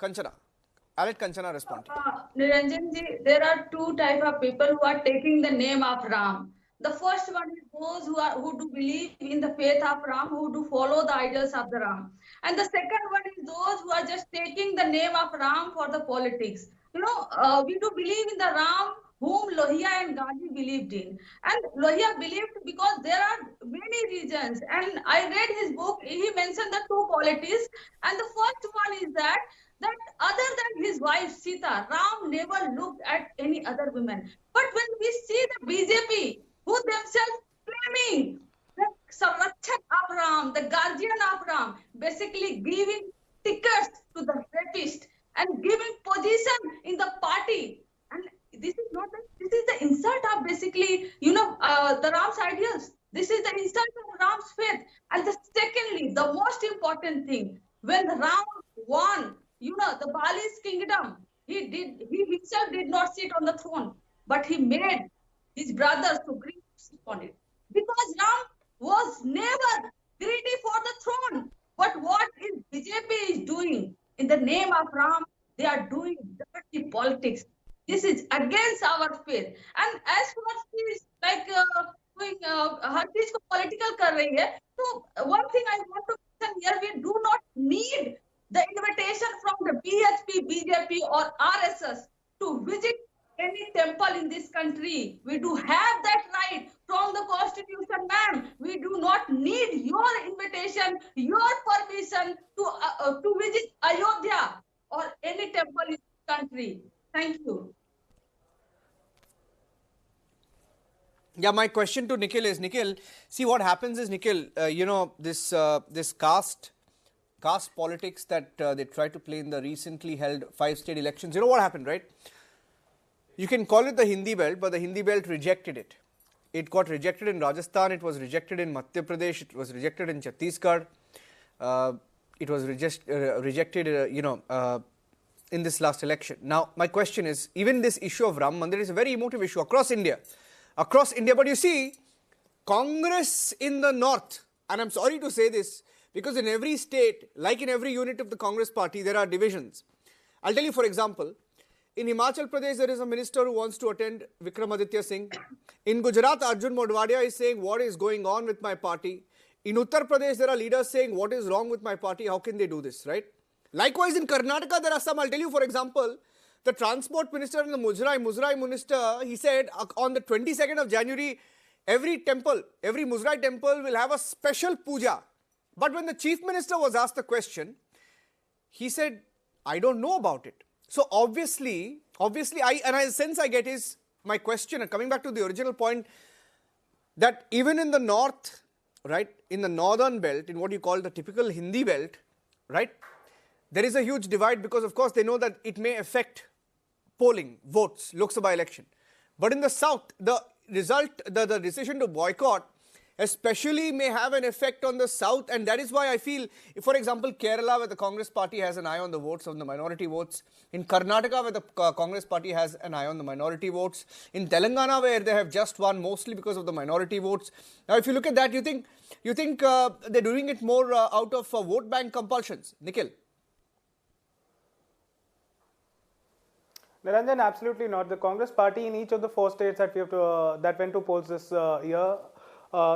I'll let Kanchana respond to you. Niranjan ji, there are two types of people who are taking the name of Ram. The first one is those who do believe in the faith of Ram, who do follow the ideals of the Ram. And the second one is those who are just taking the name of Ram for the politics. We do believe in the Ram whom Lohia and Gandhi believed in. And Lohia believed because there are many reasons. And I read his book, he mentioned the two qualities. And the first one is that other than his wife Sita, Ram never looked at any other woman. But when we see the BJP, who themselves claiming the Sanrakshak of Ram, the guardian of Ram, basically giving tickets to the rapist and giving position in the party. And this is the insult of basically, the Ram's ideals. This is the insult of Ram's faith. And secondly, the most important thing, when Ram won, the Bali's kingdom, he himself did not sit on the throne, but he made his brothers to agree to sit on it. Because Ram was never greedy for the throne. But what is BJP is doing in the name of Ram, they are doing dirty politics. This is against our faith. And as far as she is like doing her चीज को political कर रही है, so one thing I want to mention here, we do not need the invitation from the BHP, BJP or RSS to visit any temple in this country. We do have that right from the constitution, ma'am. We do not need your invitation, your permission to visit Ayodhya or any temple in this country. Thank you. Yeah, my question to Nikhil is, Nikhil, see what happens is, Nikhil, this caste politics that they tried to play in the recently held 5 state elections. You know what happened, right? You can call it the Hindi belt, but the Hindi belt rejected it. It got rejected in Rajasthan, it was rejected in Madhya Pradesh, it was rejected in Chhattisgarh, it was rejected, in this last election. Now, my question is, even this issue of Ram Mandir is a very emotive issue across India. But you see, Congress in the north, and I'm sorry to say this, because in every state, like in every unit of the Congress party, there are divisions. I'll tell you, for example, in Himachal Pradesh, there is a minister who wants to attend Vikramaditya Singh. In Gujarat, Arjun Modwadia is saying, what is going on with my party? In Uttar Pradesh, there are leaders saying, what is wrong with my party? How can they do this, right? Likewise, in Karnataka, there are some. I'll tell you, for example, the transport minister and the Muzrai minister, he said on the 22nd of January, every Muzrai temple will have a special puja. But when the chief minister was asked the question, he said, I don't know about it. So obviously, the sense I get is, my question, and coming back to the original point, that even in the north, right, in the northern belt, in what you call the typical Hindi belt, right, there is a huge divide because, of course, they know that it may affect polling, votes, Lok Sabha election. But in the south, the decision to boycott especially may have an effect on the south, and that is why I feel, for example, Kerala, where the Congress party has an eye on the votes, on the minority votes, in Karnataka, where the Congress party has an eye on the minority votes, in Telangana, where they have just won mostly because of the minority votes. Now, if you look at that, you think they're doing it more out of vote bank compulsions? Nikhil? Niranjan, absolutely not. The Congress party in each of the 4 states that that went to polls this year,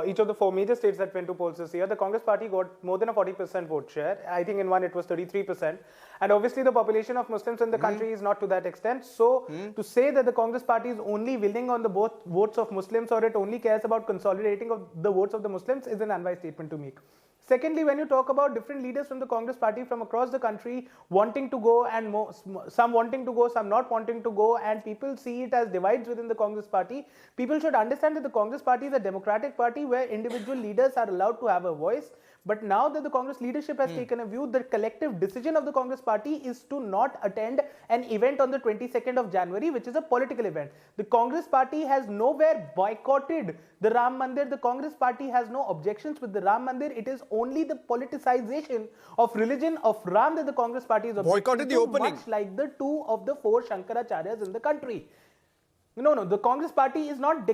each of the 4 major states that went to polls this year, the Congress party got more than a 40% vote share. I think in one it was 33%. And obviously the population of Muslims in the country is not to that extent. So to say that the Congress party is only willing on the votes of Muslims, or it only cares about consolidating of the votes of the Muslims, is an unwise statement to make. Secondly, when you talk about different leaders from the Congress party from across the country wanting to go, and some wanting to go, some not wanting to go, and people see it as divides within the Congress party, people should understand that the Congress party is a democratic party where individual leaders are allowed to have a voice. But now that the Congress leadership has taken a view, the collective decision of the Congress party is to not attend an event on the 22nd of January, which is a political event. The Congress party has nowhere boycotted the Ram Mandir. The Congress party has no objections with the Ram Mandir. It is only the politicization of religion of Ram that the Congress party is boycotted the opening, much like the 2 of the 4 Shankaracharyas in the country. No, the Congress party is not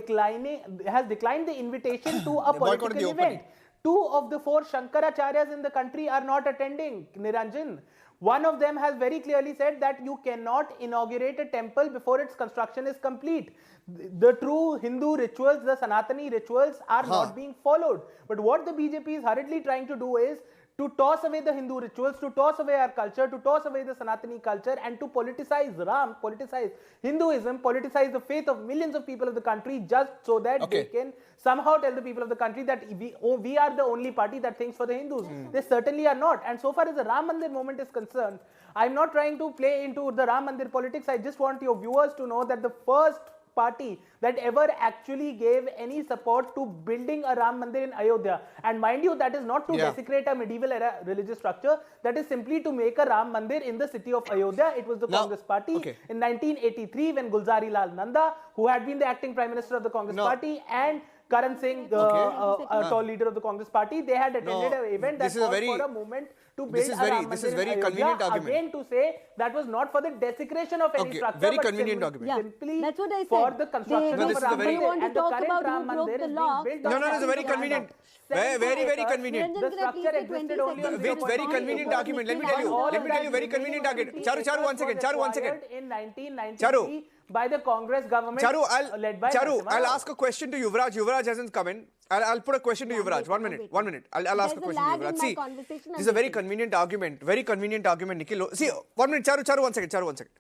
has declined the invitation to a political event. 2 of the 4 Shankaracharyas in the country are not attending, Niranjan. One of them has very clearly said that you cannot inaugurate a temple before its construction is complete. The true Hindu rituals, the Sanatani rituals, are not being followed. But what the BJP is hurriedly trying to do is to toss away the Hindu rituals, to toss away our culture, to toss away the Sanatani culture, and to politicize Ram, politicize Hinduism, politicize the faith of millions of people of the country, just so that they can somehow tell the people of the country that we are the only party that thinks for the Hindus. They certainly are not. And so far as the Ram Mandir movement is concerned, I'm not trying to play into the Ram Mandir politics. I just want your viewers to know that the first party that ever actually gave any support to building a Ram Mandir in Ayodhya, and mind you, that is not to desecrate a medieval era religious structure, that is simply to make a Ram Mandir in the city of Ayodhya. It was the Congress party in 1983 when Gulzari Lal Nanda, who had been the acting prime minister of the Congress party, and Karan Singh, a tall leader of the Congress party, they had attended an event that called for a movement to build a Ram Mandir in Ayodhya. Again, to say that was not for the desecration of any structure, very but convenient argument. simply That's what I said. for the construction of a Ram They want Mandir. to And the talk current about Ram who broke Mandir the is law. being built No, on no, it's a very 72 convenient. acres. Very convenient. The structure existed only on With very convenient argument. Let me tell you, very convenient argument. Charu, one second. In 1993 by the Congress government led by Charu, Narasimha I'll Rao. ask a question to Yuvraj. Yuvraj hasn't come in. I'll put a question to Yuvraj. 1 minute. I'll ask a question to Yuvraj. See, this is a very convenient argument. Nikhil. See, 1 minute. Charu, one second.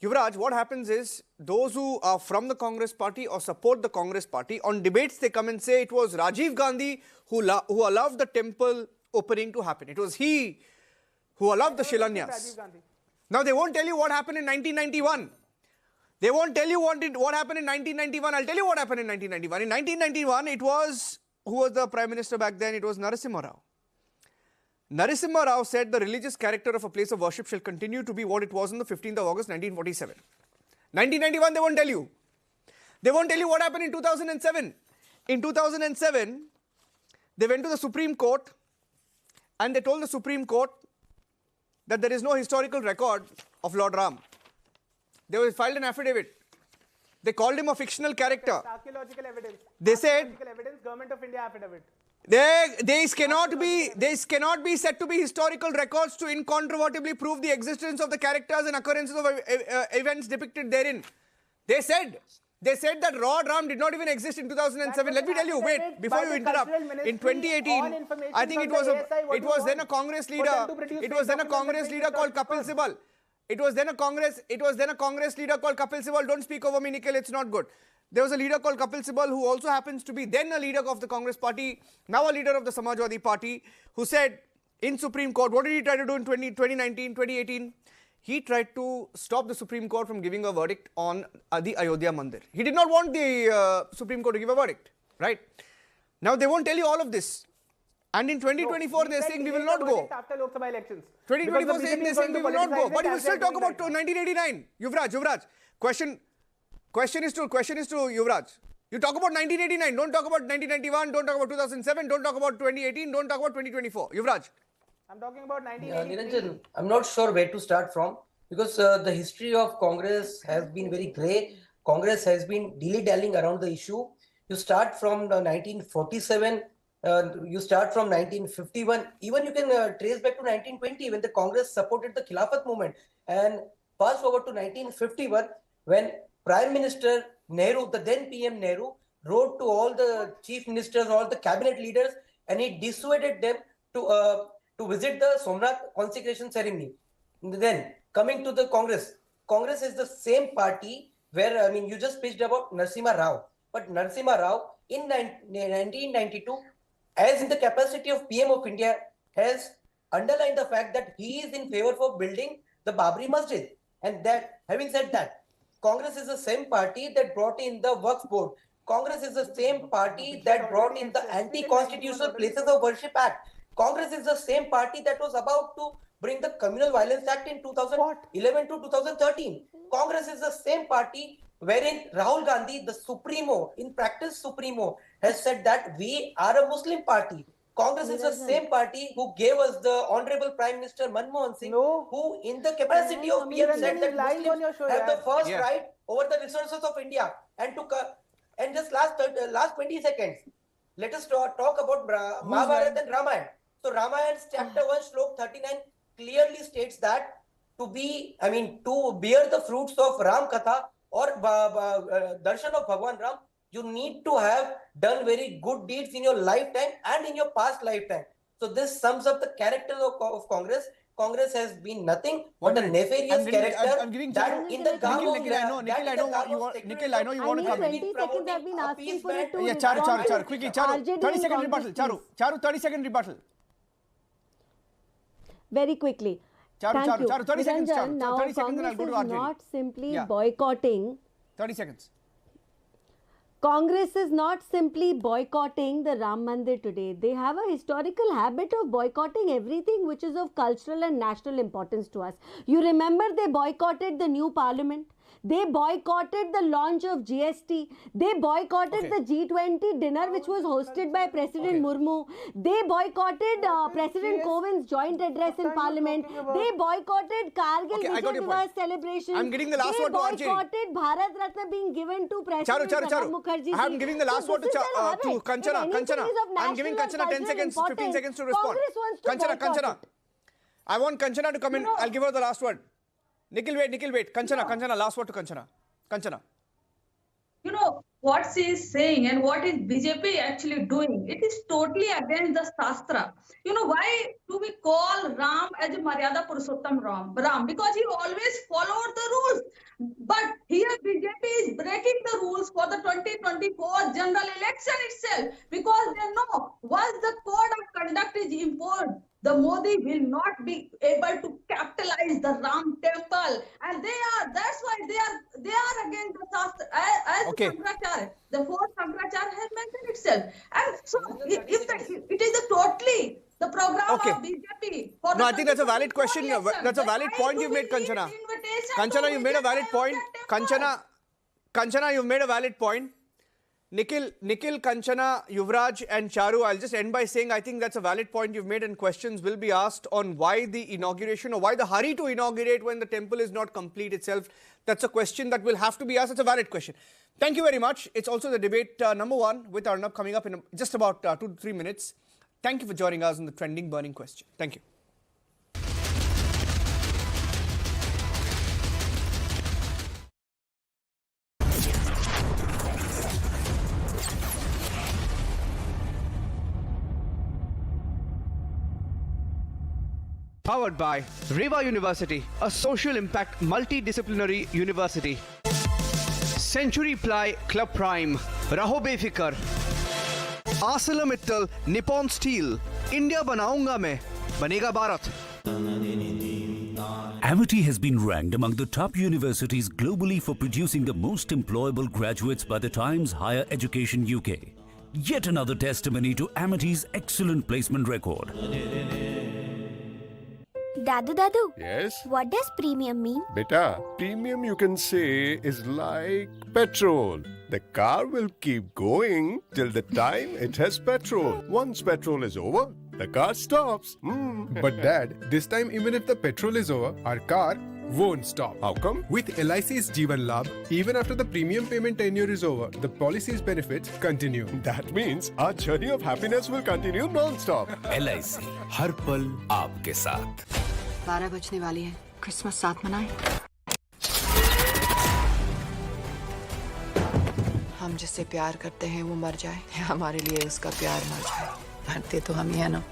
Yuvraj, what happens is those who are from the Congress party or support the Congress party, on debates they come and say it was Rajiv Gandhi who allowed the temple opening to happen. It was he who allowed the Shilanyas. Now they won't tell you what happened in 1991. They won't tell you what happened in 1991. I'll tell you what happened in 1991. In 1991, it was, who was the Prime Minister back then? It was Narasimha Rao. Narasimha Rao said the religious character of a place of worship shall continue to be what it was on the 15th of August 1947. 1991, they won't tell you. They won't tell you what happened in 2007. In 2007, they went to the Supreme Court and they told the Supreme Court that there is no historical record of Lord Ram. They filed an affidavit. They called him a fictional character. Archaeological evidence. They said Archaeological evidence, Government of India affidavit. These cannot be said to be historical records to incontrovertibly prove the existence of the characters and occurrences of events depicted therein. They said that Lord Ram did not even exist in 2007. Let me tell you, wait, before you interrupt. In 2018, I think it was then a Congress leader. It was then a Congress leader called Kapil Sibal. It was then a Congress leader called Kapil Sibal. Don't speak over me, Nikhil. It's not good. There was a leader called Kapil Sibal who also happens to be then a leader of the Congress party, now a leader of the Samajwadi party, who said in Supreme Court, what did he try to do in 2019, 2018? He tried to stop the Supreme Court from giving a verdict on the Ayodhya Mandir. He did not want the Supreme Court to give a verdict, right? Now they won't tell you all of this. And in 2024, they're saying we will not go. After Lok Sabha elections. 2024, they're saying we will not go. But you will still talk about 1989. Yuvraj. Question is to Yuvraj. You talk about 1989. Don't talk about 1991. Don't talk about 2007. Don't talk about 2018. Don't talk about 2024. Yuvraj. I'm talking about 1983. Niranjan, I'm not sure where to start from because the history of Congress has been very grey. Congress has been dilly-dallying around the issue. You start from 1947. You start from 1951. Even you can trace back to 1920 when the Congress supported the Khilafat movement. And fast forward to 1951 when Prime Minister Nehru, the then PM Nehru, wrote to all the chief ministers, all the cabinet leaders, and he dissuaded them to visit the Somnath consecration ceremony. Then coming to the Congress is the same party where, you just pitched about Narasimha Rao. But Narasimha Rao in 1992, as in the capacity of PM of India, has underlined the fact that he is in favor for building the Babri Masjid. And that, having said that, Congress is the same party that brought in the Waqf Board. Congress is the same party that brought in the Anti-Constitutional Places of Worship Act. Congress is the same party that was about to bring the Communal Violence Act in 2011 to 2013. Congress is the same party wherein Rahul Gandhi, the Supremo, in practice Supremo, has said that we are a Muslim party. Congress is the same party who gave us the Honorable Prime Minister Manmohan Singh, who in the capacity of PM said that Muslims have the first right over the resources of India. And just last 20 seconds, let us talk about Mahabharata and Ramayana. So Ramayana chapter 1, Shlok 39 clearly states that to bear the fruits of Ram Katha or Darshan of Bhagwan Ram, you need to have done very good deeds in your lifetime and in your past lifetime. So this sums up the character of Congress. Congress has been nothing but a nefarious character. I'm giving that in the Nikhil, I know you want to come in. 20 seconds I've been asking for it to Yeah, Charu, quickly, Charu. 30-second rebuttal. Charu, 30-second rebuttal. Very quickly. Thank you. 30 seconds, Charu. Niranjan, now 30 seconds and I'll Congress go to is Arjun. not simply boycotting. 30 seconds. Congress is not simply boycotting the Ram Mandir today. They have a historical habit of boycotting everything which is of cultural and national importance to us. You remember they boycotted the new parliament. They boycotted the launch of GST. They boycotted the G20 dinner which was hosted by President Murmu. They boycotted President Kovind's joint address in parliament. They boycotted Kargil Vijay Divas celebration. I'm getting the last word to Arjun. They boycotted Bharat Ratna being given to President Charu. Mukherjee. I'm giving the last word to Kanchana. I'm giving Kanchana 10 seconds, 15 seconds to respond. Kanchana. I want Kanchana to come in. I'll give her the last word. Nikhil, wait. Kanchana, last word to Kanchana. You know, what she is saying and what is BJP actually doing, it is totally against the Shastra. You know, why do we call Ram as a Maryada Purushottam Ram? Because he always followed the rules. But here BJP is breaking the rules for the 2024 general election itself, because they know once the code of conduct is imposed, the Modi will not be able to capitalize the Ram temple, and that's why they are against the Shastra, as Shankaracharya, the fourth Shankaracharya has mentioned itself. And so it is totally the program of BJP. No, I think that's a valid question. That's a valid point you've made, Kanchana. Kanchana, you've made a valid point. Kanchana, you've made a valid point. Nikhil, Kanchana, Yuvraj and Charu, I'll just end by saying I think that's a valid point you've made, and questions will be asked on why the inauguration or why the hurry to inaugurate when the temple is not complete itself. That's a question that will have to be asked. It's a valid question. Thank you very much. It's also the debate number 1 with Arnab coming up in just about 2 to 3 minutes. Thank you for joining us on the trending burning question. Thank you. Powered by Reva University, a social impact multidisciplinary university. Century Ply Club Prime, Raho Befikar. ArcelorMittal Nippon Steel, India banaunga main, banega Bharat. Amity has been ranked among the top universities globally for producing the most employable graduates by the Times Higher Education UK. Yet another testimony to Amity's excellent placement record. Dadu. Yes? What does premium mean? Beta, premium you can say is like petrol. The car will keep going till the time it has petrol. Once petrol is over, the car stops. But Dad, this time even if the petrol is over, our car won't stop. How come? With LIC's Jeevan Labh, even after the premium payment tenure is over, the policy's benefits continue. That means our journey of happiness will continue non-stop. LIC, हर पल आपके साथ. 12 बजने वाली है. Christmas साथ मनाएं. हम जिससे प्यार करते हैं वो मर जाए, हमारे लिए उसका प्यार मर जाए. मरते तो हम ही है ना.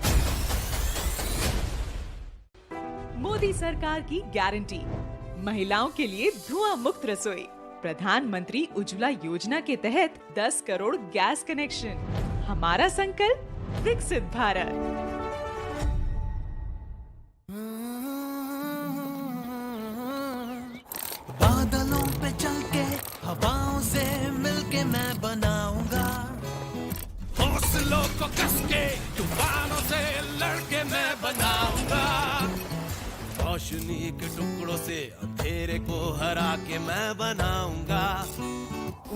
मोदी सरकार की गारंटी, महिलाओं के लिए धुआं मुक्त रसोई. प्रधानमंत्री उज्ज्वला योजना के तहत 10 करोड़ गैस कनेक्शन. हमारा संकल्प विकसित भारत. बादलों पे चल के हवाओं से मिलके मैं बनाऊंगा. हौसलों को कस के तूफानों से लड़के मैं बनाऊंगा. रोशनी के टुकड़ों से अंधेरे को हरा के मैं बनाऊंगा.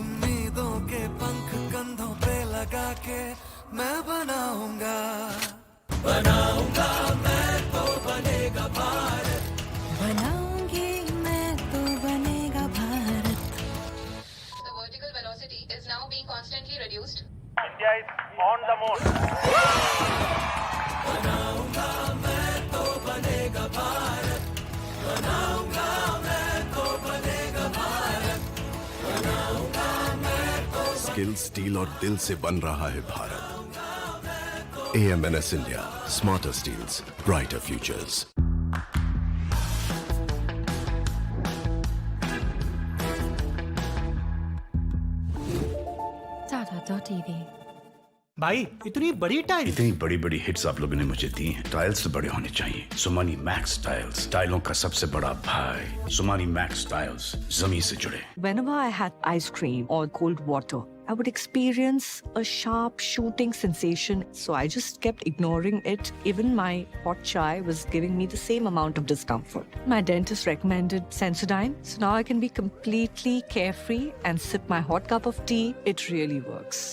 उम्मीदों के पंख कंधों पे लगा के मैं बनाऊंगा. बनाऊंगा मैं तो बनेगा भारत. बनाऊंगी मैं तो बनेगा Bharat. The vertical velocity is now being constantly reduced. India is on the moon. बनाऊंगा मैं तो बनेगा भारत. स्टिल स्टील और दिल से बन रहा है Bharat. AMNS India, smarter steels, brighter futures. Tata.tv भाई इतनी बड़ी टाइल, इतनी बड़ी बड़ी हिट्स आप लोगों ने मुझे दी हैं। टाइल्स तो बड़े होने चाहिए। सुमानी मैक्स टाइल्स, टाइलों का सबसे बड़ा भाई। सुमानी मैक्स टाइल्स जमीन से जुड़े। Whenever I had ice cream or cold water, I would experience a sharp shooting sensation. So I just kept ignoring it. Even my hot chai was giving me the same amount of discomfort. My dentist recommended Sensodyne. So now I can be completely carefree and sip my hot cup of tea. It really works.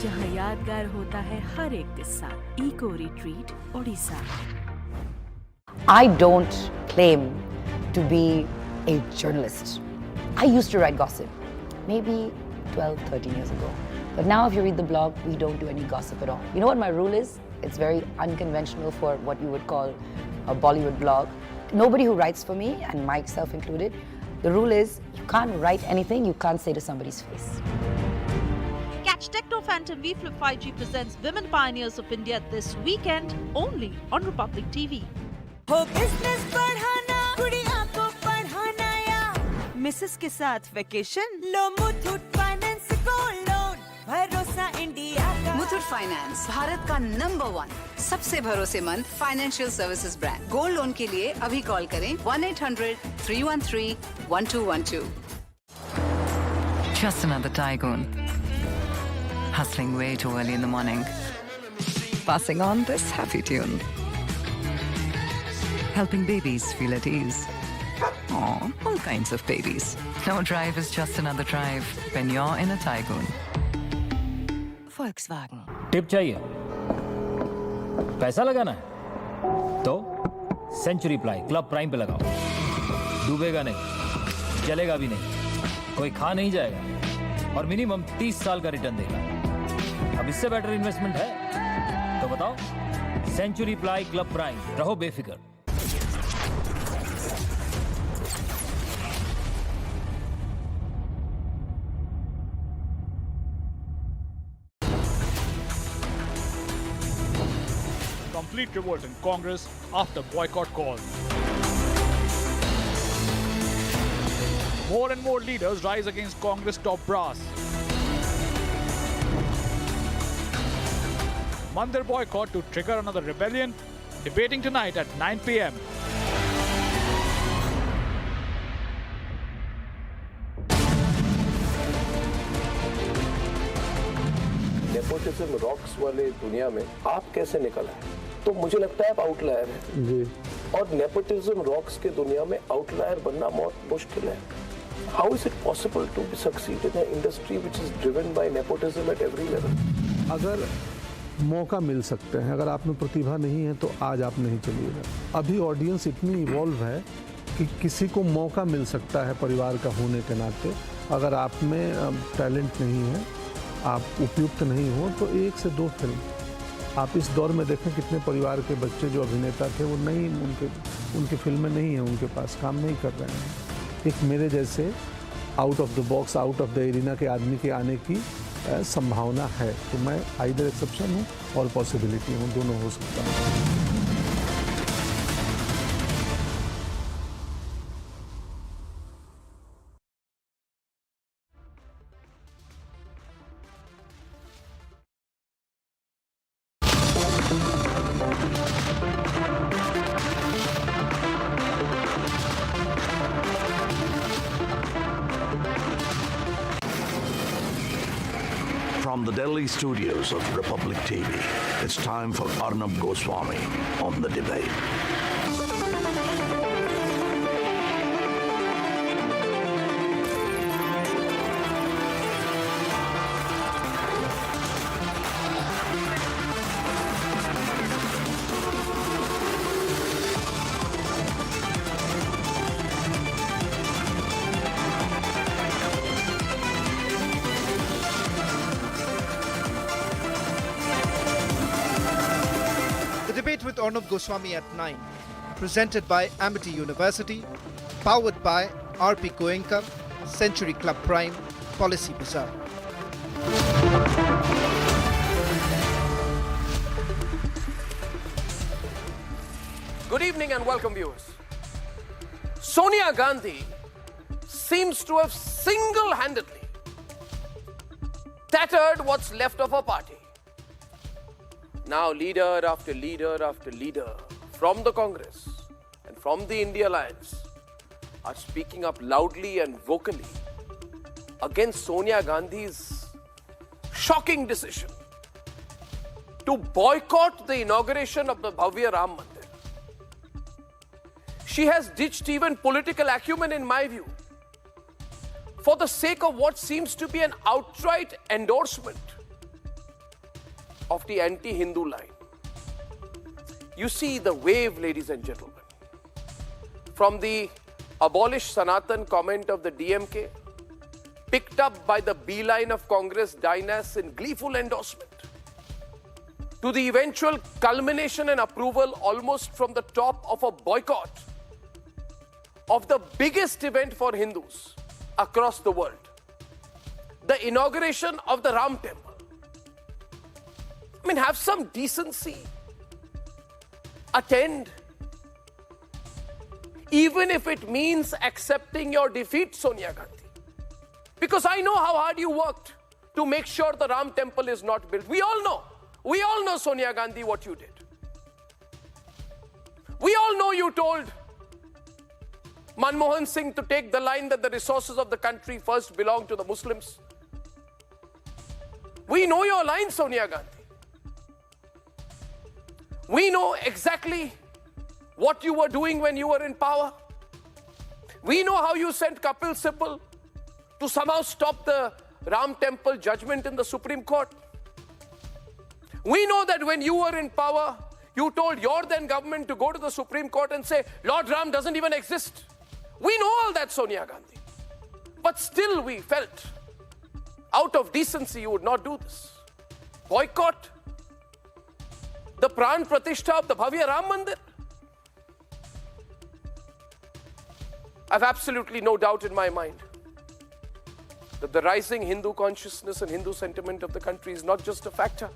जहाँ यादगार होता है हर एक किस्सा। Eco retreat Odisha. I don't claim to be a journalist. I used to write gossip, maybe 12, 13 years ago. But now if you read the blog, we don't do any gossip at all. You know what my rule is? It's very unconventional for what you would call a Bollywood blog. Nobody who writes for me, and myself included, the rule is you can't write anything you can't say to somebody's face. Catch Techno Phantom V Flip 5G presents Women Pioneers of India this weekend only on Republic TV. हो business बढ़ाना, गुड़िया को पढ़ाना या Mrs के साथ vacation, लो Muthoot finance gold loan, भरोसा India का। मुथूट फाइनेंस भारत का नंबर 1 सबसे भरोसेमंद financial services brand. Gold loan के लिए अभी कॉल करें 1-800-313-1212। Just another tycoon. Hustling way too early in the morning. Passing on this happy tune. Helping babies feel at ease. Aw, all kinds of babies. No drive is just another drive when you're in a tycoon. Volkswagen. Tip चाहिए? पैसा लगाना है? तो century ply club prime पे लगाओ। डूबेगा नहीं, जलेगा भी नहीं, कोई खा नहीं जाएगा और मिनिमम 30 साल का रिटर्न देगा। अब इससे बेटर इन्वेस्टमेंट है? तो बताओ। सेंचुरी प्लाई क्लब प्राइम, रहो बेफिक्र। Complete revolt in Congress after boycott call. More and more leaders rise against Congress top brass. Mandir boycott to trigger another rebellion, debating tonight at 9 p.m. Nepotism rocks वाले दुनिया में आप कैसे निकल आए? तो मुझे लगता है आप आउटलायर हैं जी। और नेपोटिज्म रॉक्स के दुनिया में आउटलायर बनना बहुत मुश्किल है। How is it possible to succeed in an industry which is driven by nepotism at every level? अगर मौका मिल सकते हैं, अगर आप में प्रतिभा नहीं है तो आज आप नहीं चलिएगा। अभी ऑडियंस इतनी इवॉल्व है कि किसी को मौका मिल सकता है परिवार का होने के नाते। अगर आप में टैलेंट नहीं है, आप उपयुक्त नहीं हो, तो 1 से 2 फिल्म आप इस दौर में देखें। कितने परिवार के बच्चे जो अभिनेता थे वो नहीं, उनकी फिल्में नहीं हैं, उनके पास काम नहीं कर रहे हैं। एक मेरे जैसे out of the box, out of the arena के आदमी के आने की संभावना है। तो मैं आइदर एक्सेप्शन हूँ और पॉसिबिलिटी हूँ, दोनों हो सकता है। From the Delhi studios of Republic TV, it's time for Arnab Goswami on The Debate. Arnab Goswami at 9. Presented by Amity University. Powered by RP Goenka, Century Club Prime, Policy Bazaar. Good evening and welcome, viewers. Sonia Gandhi seems to have single-handedly tattered what's left of her party. Now leader after leader after leader from the Congress and from the India Alliance are speaking up loudly and vocally against Sonia Gandhi's shocking decision to boycott the inauguration of the Bhavya Ram Mandir. She has ditched even political acumen, in my view, for the sake of what seems to be an outright endorsement of the anti-Hindu line. You see the wave, ladies and gentlemen, from the abolish Sanatan comment of the DMK, picked up by the beeline of Congress dynasts in gleeful endorsement, to the eventual culmination and approval almost from the top of a boycott of the biggest event for Hindus across the world, the inauguration of the Ram Temple. I mean, have some decency. Attend. Even if it means accepting your defeat, Sonia Gandhi. Because I know how hard you worked to make sure the Ram Temple is not built. We all know, Sonia Gandhi, what you did. We all know you told Manmohan Singh to take the line that the resources of the country first belong to the Muslims. We know your line, Sonia Gandhi. We know exactly what you were doing when you were in power. We know how you sent Kapil Sibal to somehow stop the Ram Temple judgment in the Supreme Court. We know that when you were in power, you told your then government to go to the Supreme Court and say, Lord Ram doesn't even exist. We know all that, Sonia Gandhi. But still we felt, out of decency, you would not do this. Boycott the Pran Pratishtha of the Bhavya Ram Mandir. I have absolutely no doubt in my mind that the rising Hindu consciousness and Hindu sentiment of the country is not just a factor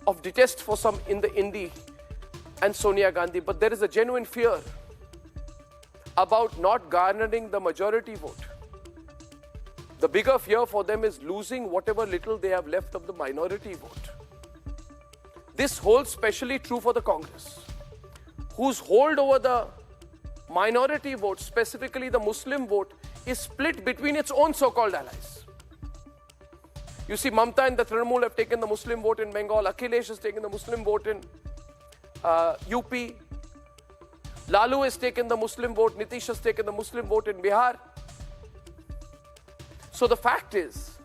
of detest for some in the INDI and Sonia Gandhi, but there is a genuine fear about not garnering the majority vote. The bigger fear for them is losing whatever little they have left of the minority vote. This holds specially true for the Congress, whose hold over the minority vote, specifically the Muslim vote, is split between its own so-called allies. You see, Mamta and the Trinamool have taken the Muslim vote in Bengal. Akhilesh has taken the Muslim vote in UP. Lalu has taken the Muslim vote. Nitish has taken the Muslim vote in Bihar. So the fact is,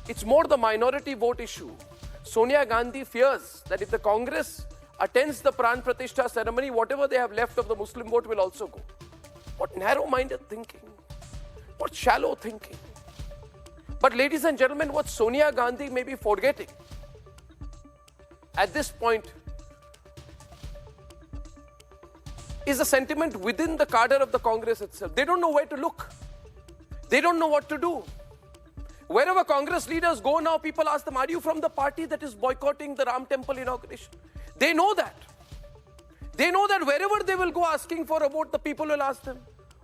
it's more the minority vote issue. Sonia Gandhi fears that if the Congress attends the Pran Pratishtha ceremony, whatever they have left of the Muslim vote will also go. What narrow-minded thinking. What shallow thinking. But ladies and gentlemen, what Sonia Gandhi may be forgetting at this point is a sentiment within the cadre of the Congress itself. They don't know where to look. They don't know what to do. Wherever Congress leaders go now, people ask them, are you from the party that is boycotting the Ram Temple inauguration? They know that. They know that wherever they will go asking for a vote, the people will ask them,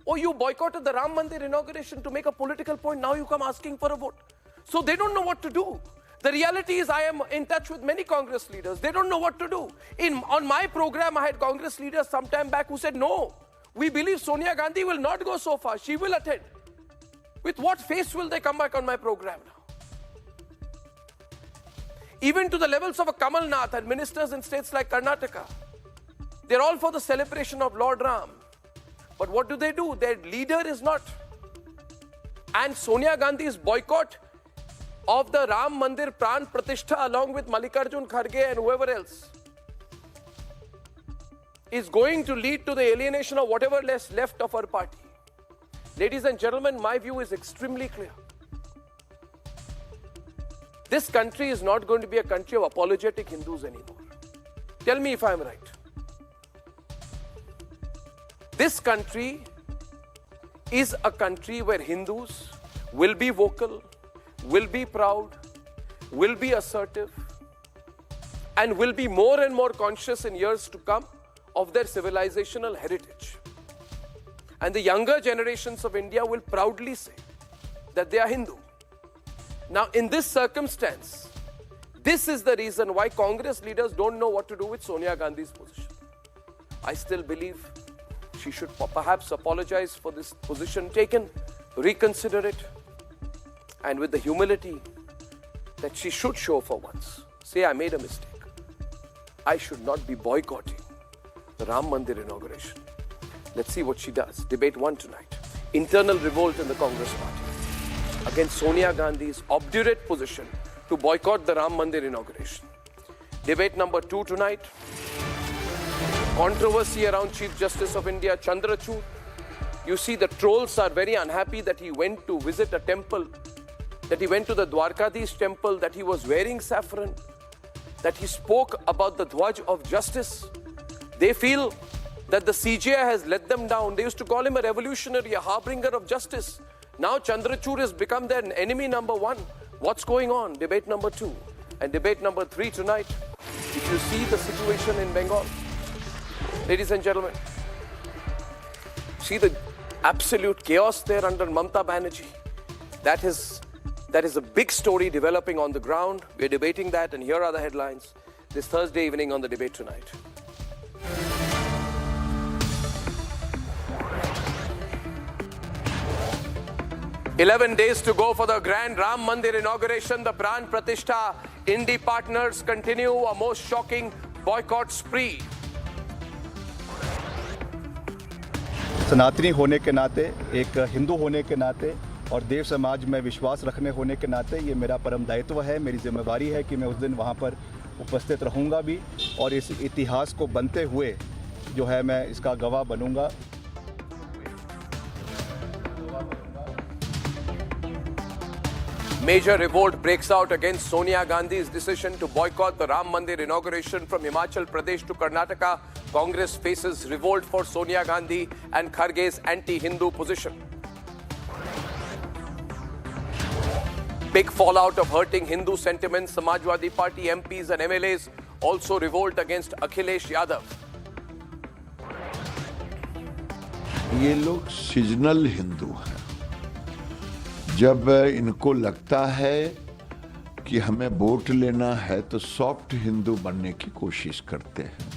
oh, you boycotted the Ram Mandir inauguration to make a political point, now you come asking for a vote. So they don't know what to do. The reality is I am in touch with many Congress leaders. They don't know what to do. On my program, I had Congress leaders some time back who said, no, we believe Sonia Gandhi will not go so far. She will attend. With what face will they come back on my program now? Even to the levels of a Kamal Nath and ministers in states like Karnataka. They're all for the celebration of Lord Ram. But what do? Their leader is not. And Sonia Gandhi's boycott of the Ram Mandir Pran Pratishtha along with Mallikarjun Kharge and whoever else is going to lead to the alienation of whatever is left of her party. Ladies and gentlemen, my view is extremely clear. This country is not going to be a country of apologetic Hindus anymore. Tell me if I am right. this country is a country where Hindus will be vocal, will be proud, will be assertive, and will be more and more conscious in years to come of their civilizational heritage. And the younger generations of India will proudly say that they are Hindu. Now, in this circumstance, this is the reason why Congress leaders don't know what to do with Sonia Gandhi's position. I still believe she should perhaps apologize for this position taken, reconsider it, and with the humility that she should show for once, say, I made a mistake. I should not be boycotting the Ram Mandir inauguration. Let's see what she does. Debate 1 tonight. Internal revolt in the Congress party against Sonia Gandhi's obdurate position to boycott the Ram Mandir inauguration. Debate number 2 tonight. Controversy around Chief Justice of India Chandrachud. You see, the trolls are very unhappy that he went to visit a temple, that he went to the Dwarkadish temple, that he was wearing saffron, that he spoke about the Dhwaj of justice. They feel that the CJI has let them down. They used to call him a revolutionary, a harbinger of justice. Now Chandrachud has become their enemy number 1. What's going on? Debate number 2. And debate number 3 tonight. If you see the situation in Bengal, ladies and gentlemen, see the absolute chaos there under Mamata Banerjee. That is a big story developing on the ground. We're debating that, and here are the headlines this Thursday evening on the Debate Tonight. "11 days to go for the grand Ram Mandir inauguration. The Pran, Pratishtha, INDI partners continue a most shocking boycott spree." सनातनी होने के नाते, एक हिंदू होने के नाते और देव समाज में विश्वास रखने होने के नाते ये मेरा परम दायित्व है, मेरी जिम्मेवारी है कि मैं उस दिन वहाँ पर उपस्थित रहूँगा भी और इस इतिहास को बनते हुए जो है मैं इसका गवाह बनूँगा। Major revolt breaks out against Sonia Gandhi's decision to boycott the Ram Mandir inauguration from Himachal Pradesh to Karnataka. Congress faces revolt for Sonia Gandhi and Kharge's anti-Hindu position. Big fallout of hurting Hindu sentiments. Samajwadi Party MPs and MLAs also revolt against Akhilesh Yadav. ये लोग seasonal Hindu हैं। जब इनको लगता है कि हमें vote लेना है तो सॉफ्ट हिंदू बनने की कोशिश करते हैं।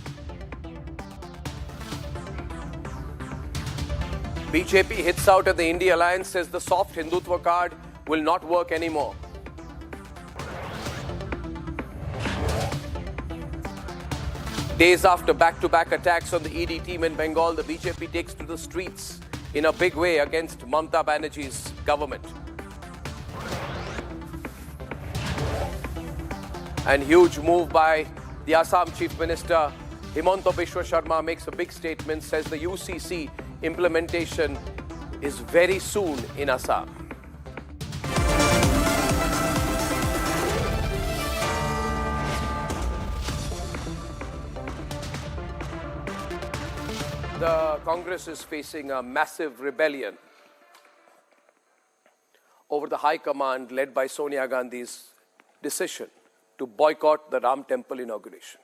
BJP hits out at the INDI alliance, says the soft Hindutva card will not work anymore. Days after back-to-back attacks on the ED team in Bengal, the BJP takes to the streets in a big way against Mamata Banerjee's government. And huge move by the Assam Chief Minister Himanta Biswa Sharma makes a big statement, says the UCC implementation is very soon in Assam. The Congress is facing a massive rebellion over the High Command led by Sonia Gandhi's decision to boycott the Ram Temple inauguration.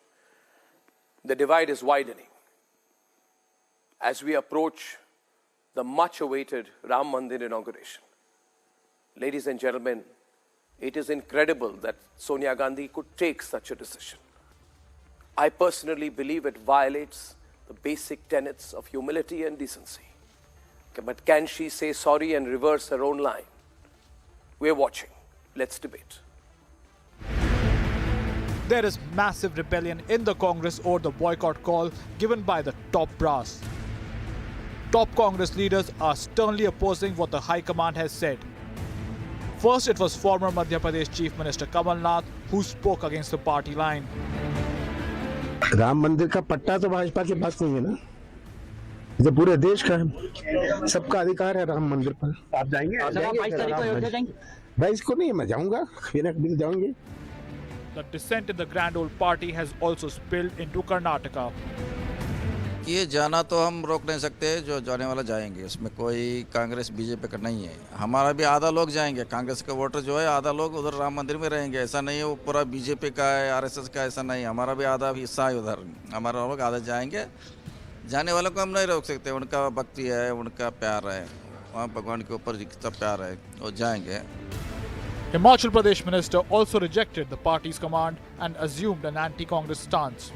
The divide is widening as we approach the much-awaited Ram Mandir inauguration. Ladies and gentlemen, it is incredible that Sonia Gandhi could take such a decision. I personally believe it violates the basic tenets of humility and decency. But can she say sorry and reverse her own line? We're watching. Let's debate. There is massive rebellion in the Congress over the boycott call given by the top brass. Top Congress leaders are sternly opposing what the High Command has said. First, it was former Madhya Pradesh Chief Minister Kamal Nath who spoke against the party line. Ram मंदिर का पट्टा तो भाजपा के पास नहीं है ना, ये पूरे देश का है, सबका अधिकार है राम मंदिर पर। आप जाएंगे? 22 तारीख को अयोध्या जाएंगे? 22 को नहीं, मैं जाऊंगा, फिर एक दिन जाऊंगे। The dissent in the Grand Old Party has also spilled into Karnataka. ये जाना तो हम रोक नहीं सकते, जो जाने वाला जाएंगे, उसमें कोई कांग्रेस बीजेपी का नहीं है। हमारा भी आधा लोग जाएंगे, कांग्रेस के वोटर जो है आधा लोग उधर राम मंदिर में रहेंगे, ऐसा नहीं है वो पूरा बीजेपी का है आरएसएस का, ऐसा नहीं। हमारा भी आधा हिस्सा है उधर, हमारा लोग आधा जाएंगे। जाने वालों को हम नहीं रोक सकते, उनका भक्ति है, उनका प्यार है, वहाँ भगवान के ऊपर जितना प्यार है वो जाएंगे। Himachal Pradesh minister also rejected the party's command and assumed an anti-Congress stance.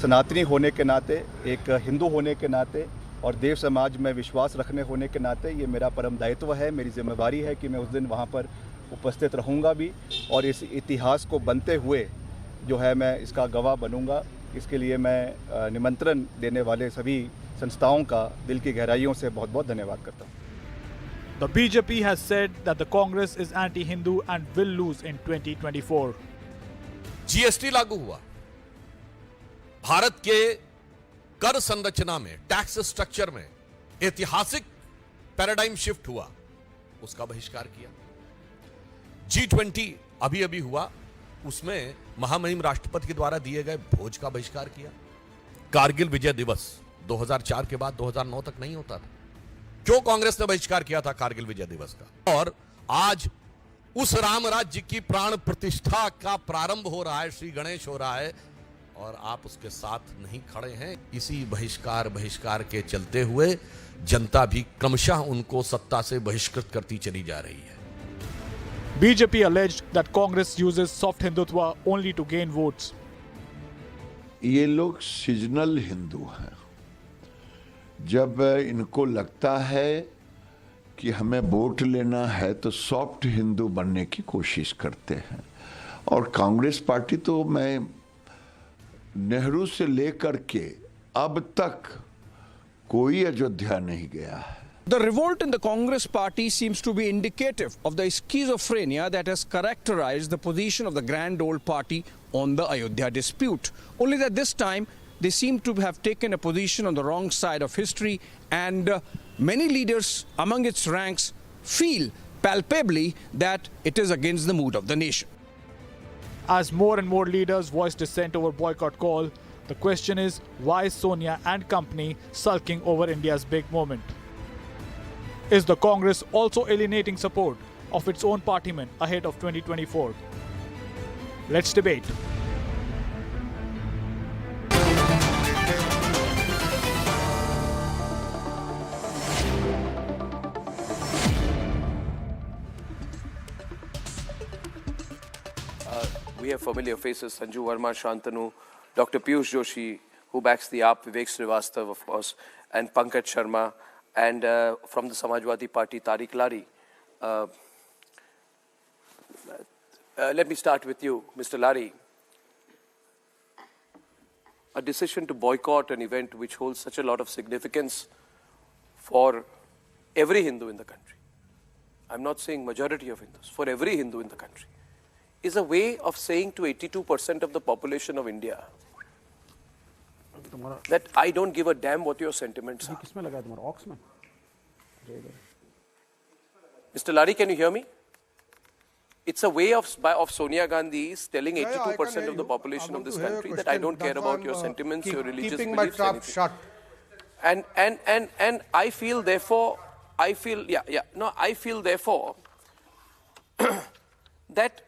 सनातनी होने के नाते, एक हिंदू होने के नाते और देव समाज में विश्वास रखने होने के नाते ये मेरा परम दायित्व है, मेरी जिम्मेवारी है कि मैं उस दिन वहाँ पर उपस्थित रहूँगा भी और इस इतिहास को बनते हुए जो है मैं इसका गवाह बनूँगा। इसके लिए मैं निमंत्रण देने वाले सभी संस्थाओं का दिल की गहराइयों से बहुत बहुत धन्यवाद करता हूँ। The BJP has said that the Congress is anti-Hindu and will lose in 2024. GST लागू हुआ, भारत के कर संरचना में, टैक्स स्ट्रक्चर में ऐतिहासिक पैराडाइम शिफ्ट हुआ, उसका बहिष्कार किया। G20 अभी अभी हुआ, उसमें महामहिम राष्ट्रपति के द्वारा दिए गए भोज का बहिष्कार किया। कारगिल विजय दिवस 2004 के बाद 2009 तक नहीं होता था, क्यों कांग्रेस ने बहिष्कार किया था कारगिल विजय दिवस का? और आज उस राम राज्य की प्राण प्रतिष्ठा का प्रारंभ हो रहा है, श्री गणेश हो रहा है, और आप उसके साथ नहीं खड़े हैं। इसी बहिष्कार के चलते हुए जनता भी क्रमशः उनको सत्ता से बहिष्कृत करती चली जा रही है। BJP alleged that Congress uses soft Hindutva only to gain votes. ये लोग सीजनल हिंदू हैं। जब इनको लगता है कि हमें वोट लेना है तो सॉफ्ट हिंदू बनने की कोशिश करते हैं। और कांग्रेस पार्टी तो मैं नेहरू से लेकर के अब तक कोई अयोध्या नहीं गया है। The revolt in the Congress party seems to be indicative of the schizophrenia that has characterized the position of the grand old party on the Ayodhya dispute. Only that this time they seem to have taken a position on the wrong side of history, and many leaders among its ranks feel palpably that it is against the mood of the nation. As more and more leaders voice dissent over boycott call, the question is why is Sonia and company sulking over India's big moment? Is the Congress also alienating support of its own partymen ahead of 2024? Let's debate. We have familiar faces, Sanju Verma, Shantanu, Dr. Piyush Joshi, who backs the AAP, Vivek Srivastav, of course, and Pankaj Sharma, and from the Samajwadi Party, Tariq Lari. Let me start with you, Mr. Lari. A decision to boycott an event which holds such a lot of significance for every Hindu in the country, I'm not saying majority of Hindus, for every Hindu in the country, is a way of saying to 82% of the population of India that I don't give a damn what your sentiments are. Mr. Lari, can you hear me? It's a way of Sonia Gandhi telling 82% of the population of this country that I don't care about your sentiments, your religious beliefs, my trap shut. And I feel therefore, I feel therefore that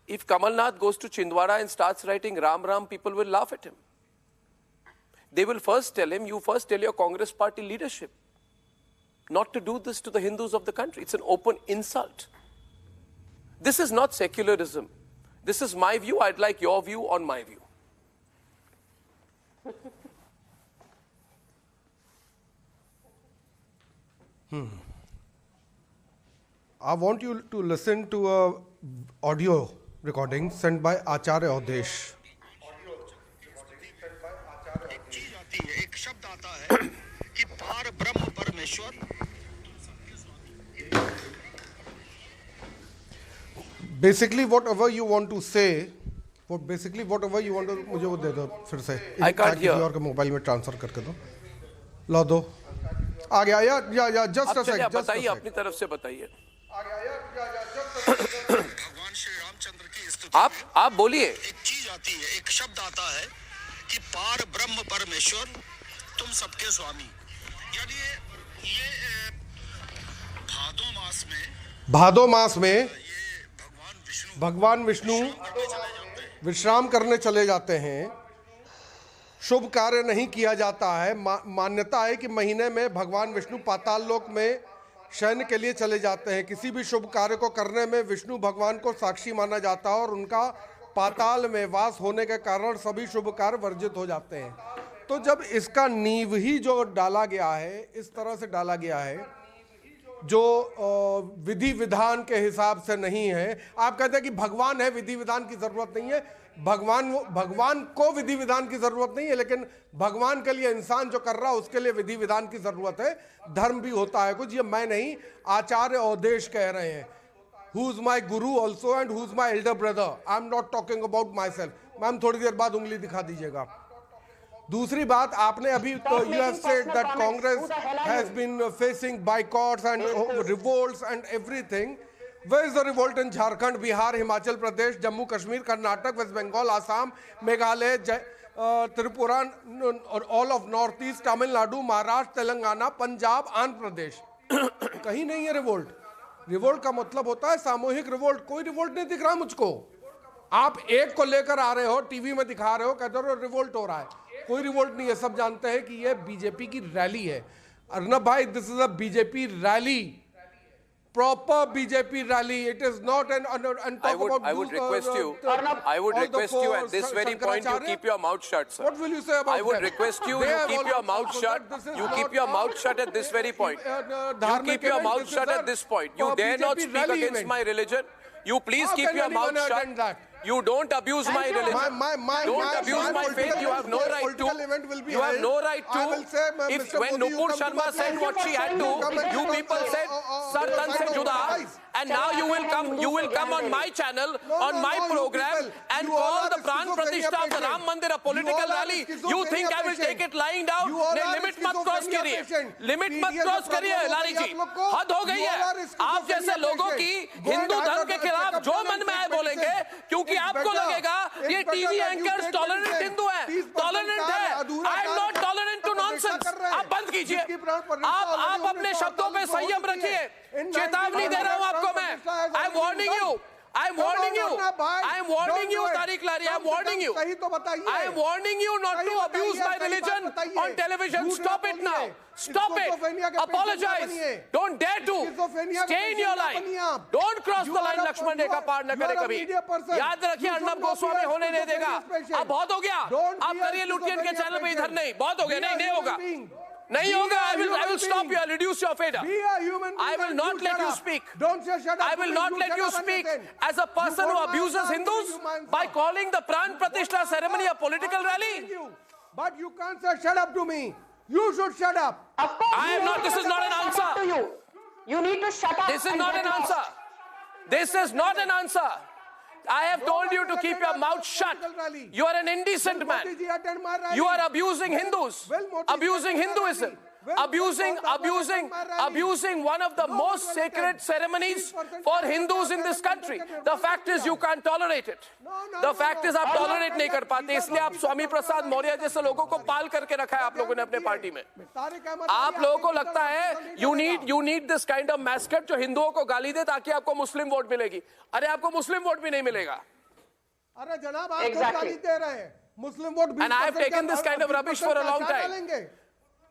if Kamal Nath goes to Chhindwara and starts writing Ram Ram, people will laugh at him. They will first tell him, you first tell your Congress party leadership not to do this to the Hindus of the country. It's an open insult. This is not secularism. This is my view. I'd like your view on my view. I want you to listen to a audio recording sent by Acharya Ayodhya. एक शब्द आता है कि पार ब्रह्म परमेश्वर। Basically, whatever you want to say, whatever you want to, मुझे वो दे दो फिर से। I can't hear. किसी और के मोबाइल में ट्रांसफर करके दो। ला दो। आ गया या just a second. बताइए अपनी तरफ से बताइए। भगवान श्री रामचंद्र की स्तुति। आप बोलिए। एक चीज आती है, एक शब्द आता है कि पार ब्रह्म परमेश्वर तुम सबके स्वामी। यानी ये भादो मास में भगवान विष्णु विश्राम करने चले जाते हैं। शुभ कार्य नहीं किया जाता है। मान्यता है कि महीने में भगवान विष्णु पाताल लोक में शयन के लिए चले जाते हैं। किसी भी शुभ कार्य को करने में विष्णु भगवान को साक्षी माना जाता है और उनका पाताल में वास होने के कारण सभी शुभ कार्य वर्जित हो जाते हैं। तो जब इसका नींव ही जो डाला गया है, इस तरह से डाला गया है जो विधि विधान के हिसाब से नहीं है। आप कहते हैं कि भगवान है, विधि विधान की जरूरत नहीं है। भगवान को विधि विधान की जरूरत नहीं है, लेकिन भगवान के लिए इंसान जो कर रहा है उसके लिए विधि विधान की जरूरत है। धर्म भी होता है कुछ, ये मैं नहीं, आचार्य अवधेश कह रहे हैं। Who is my Guru also and who is my elder brother. I am not talking about my self. Ma'am थोड़ी देर बाद उंगली दिखा दीजिएगा। दूसरी बात, आपने अभी तो you have said that Congress has been facing boycotts and revolts and everything. Where is the revolt in Jharkhand, Bihar, Himachal Pradesh, Jammu Kashmir, Karnataka, West Bengal, Assam, Meghalaya, Tripura, or all of Northeast, Tamil Nadu, Maharashtra, Telangana, Punjab, Andhra Pradesh? कहीं नहीं है revolt. Revolt का मतलब होता है सामूहिक revolt. कोई revolt नहीं दिख रहा मुझको। आप एक को लेकर आ रहे हो, टीवी में दिखा रहे हो, कहते हो रिवोल्ट हो रहा है। कोई रिवोल्ट नहीं है। सब जानते हैं कि ये बीजेपी की रैली है। अर्नब भाई, this is a BJP rally, proper BJP rally. It is not an I would request you at this very point you keep your mouth shut, sir. What will you say about I would request you keep your mouth shut. You keep your mouth shut at this very point. You keep your mouth shut at this point. You dare not speak against my religion. You please keep your mouth shut. You don't abuse my religion. Don't abuse my faith. You have no right to. You have no right to. If when Nupur Sharma said what she had to, you people said Sar Tan se juda. And now you will come on my channel, on my program, and call the Pran Pratishtha of the Ram Mandir a political rally. You think I will take it lying down? नहीं, limit मत cross करिए, limit मत cross करिए लारी जी, हद हो गई है। आप जैसे लोगों की हिंदू धर्म के खिलाफ जो मन में आए बोलेंगे, क्योंकि आपको लगेगा ये टीवी एंकर्स टॉलरेंट हिंदू हैं, टॉलरेंट है। I am not tolerant to nonsense. आप बंद कीजिए। आप अपने शब्दों पे संयम रखिए। चेतावनी दे रहा हूं आपको मैं। I am warning you. I am warning you. I am warning you, Tariq Lari. I am warning you. I am warning you not to abuse my religion on television. Stop it now. Stop it. Apologize. Don't dare to. Stay in your line. Don't cross the line. Lakshman rekha पार न करे कभी। याद रखिए, अर्नब गोस्वामी होने नहीं देगा। अब बहुत हो गया। आप करिए लुटियन के चैनल पे, इधर नहीं। बहुत हो गया। नहीं होगा। नहीं होगा। I will stop you. I'll reduce your fader. I will not let you speak. I will not let you speak as a person who abuses Hindus by calling the Pran Pratishtha ceremony a political rally. But you can't say shut up to me. You should shut up. I am not. This is not an answer. You need to shut up. This is not an answer. This is not an answer. I have told you to keep your mouth shut. You are an indecent man. You are abusing Hindus, abusing Hinduism, abusing one of the most sacred ceremonies for Hindus in this country. The fact is you can't tolerate it. The fact is आप tolerate नहीं कर पाते, इसलिए आप स्वामी प्रसाद मौर्य जैसे लोगों को पाल करके रखा है आप लोगों ने अपने पार्टी में। आप लोगों को लगता है you need this kind of mascot जो हिंदुओं को गाली दे ताकि आपको मुस्लिम वोट मिलेगी। अरे आपको मुस्लिम वोट भी नहीं मिलेगा। अरे जनाब, आप गाली दे रहे हैं, मुस्लिम vote. And I have taken this kind of rubbish for a long time.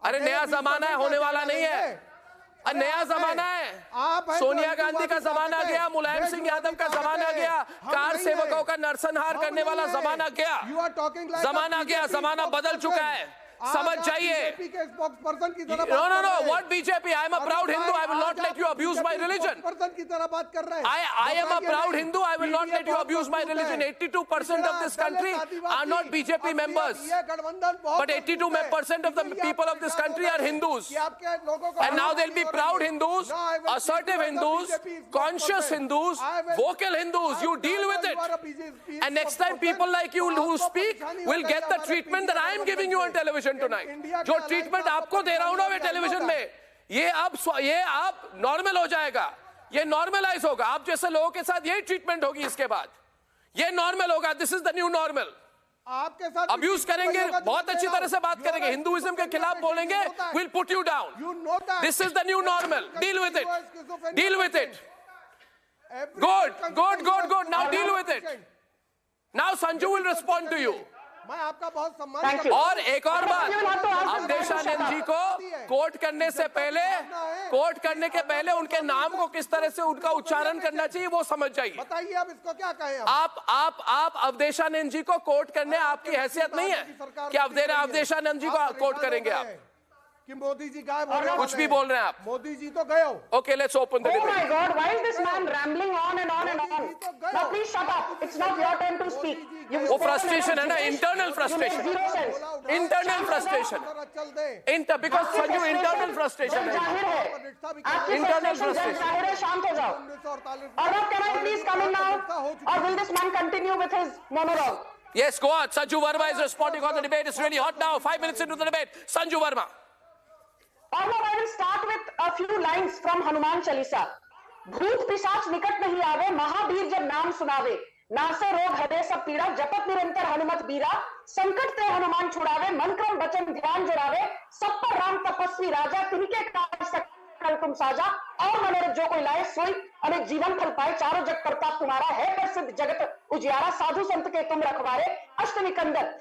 अरे नया जमाना है, होने वाला नहीं है। नया जमाना है। सोनिया गांधी का जमाना गया, मुलायम सिंह यादव का जमाना गया, कार सेवकों का नरसंहार करने वाला जमाना गया। जमाना गया, जमाना बदल चुका है। समझ जाइए। No. What BJP? I am a proud Hindu. I will not let you abuse my religion. I am a proud Hindu. I will not let you abuse my religion. 82% of this country are not BJP members, but 82% of the people of this country are Hindus. And now they'll be proud Hindus, assertive Hindus, conscious Hindus, vocal Hindus. You deal with it. And next time people like you who speak will get the treatment that I am giving you on television tonight. जो treatment आपको दे रहा हूं ना वे television में, ये आप normal हो जाएगा, ये नॉर्मलाइज होगा। आप जैसे लोगों के साथ यही ट्रीटमेंट होगी इसके बाद, ये नॉर्मल होगा। This is the new normal. आपके साथ अब्यूज करेंगे, बहुत अच्छी तरह से बात करेंगे, हिंदुइज्म के खिलाफ बोलेंगे, will put you down. This is the new normal, deal with it, deal with it. Good good good good, now deal with it. Now Sanju will respond to you. मैं आपका बहुत सम्मान करता हूं। और एक और बात, अवधेशानंद जी को कोर्ट करने से पहले, कोर्ट करने के पहले उनके नाम को किस तरह से उनका उच्चारण करना चाहिए वो समझ जाइए। बताइए आप इसको क्या कहें? आप अवधेशानंद जी को कोर्ट करने आपकी हैसियत नहीं है कि अवधेशानंद जी को कोर्ट करेंगे आप कि मोदी जी गायब हो गए? कुछ भी बोल रहे हैं आप। मोदी जी तो गए हो। Okay, let's open the debate. Oh my God, why is this man rambling on and on and on? Now please shut up. It's not your turn to speak. वो frustration है ना, internal frustration. Internal frustration. Because Sanju internal frustration है. Internal frustration. जाहिर है, शांत हो जाओ। और अब can I please come in now? Or will this man continue with his monologue? Yes, go on. Sanju Verma is responding on the debate. It's really hot now. 5 minutes into the debate. Sanju Verma. और now I will start with a few lines from Hanuman Chalisa. भूत पिशाच निकट नहीं आवे, महावीर जब नाम सुनावे, नासे रोग हरे सब पीड़ा, जपत निरंतर हनुमत बीरा, संकट ते हनुमान छुड़ावे, मन क्रम वचन ध्यान जुड़ावे, सब पर राम तपस्वी राजा, तिनके काज सकल तुम साजा, और मनोरथ जो कोई लाए सोई अनेक जीवन फल पाए, चारों जग प्रताप तुम्हारा है प्रसिद्ध जगत उजियारा, साधु संत के तुम रखवारे अष्टनिकंदन।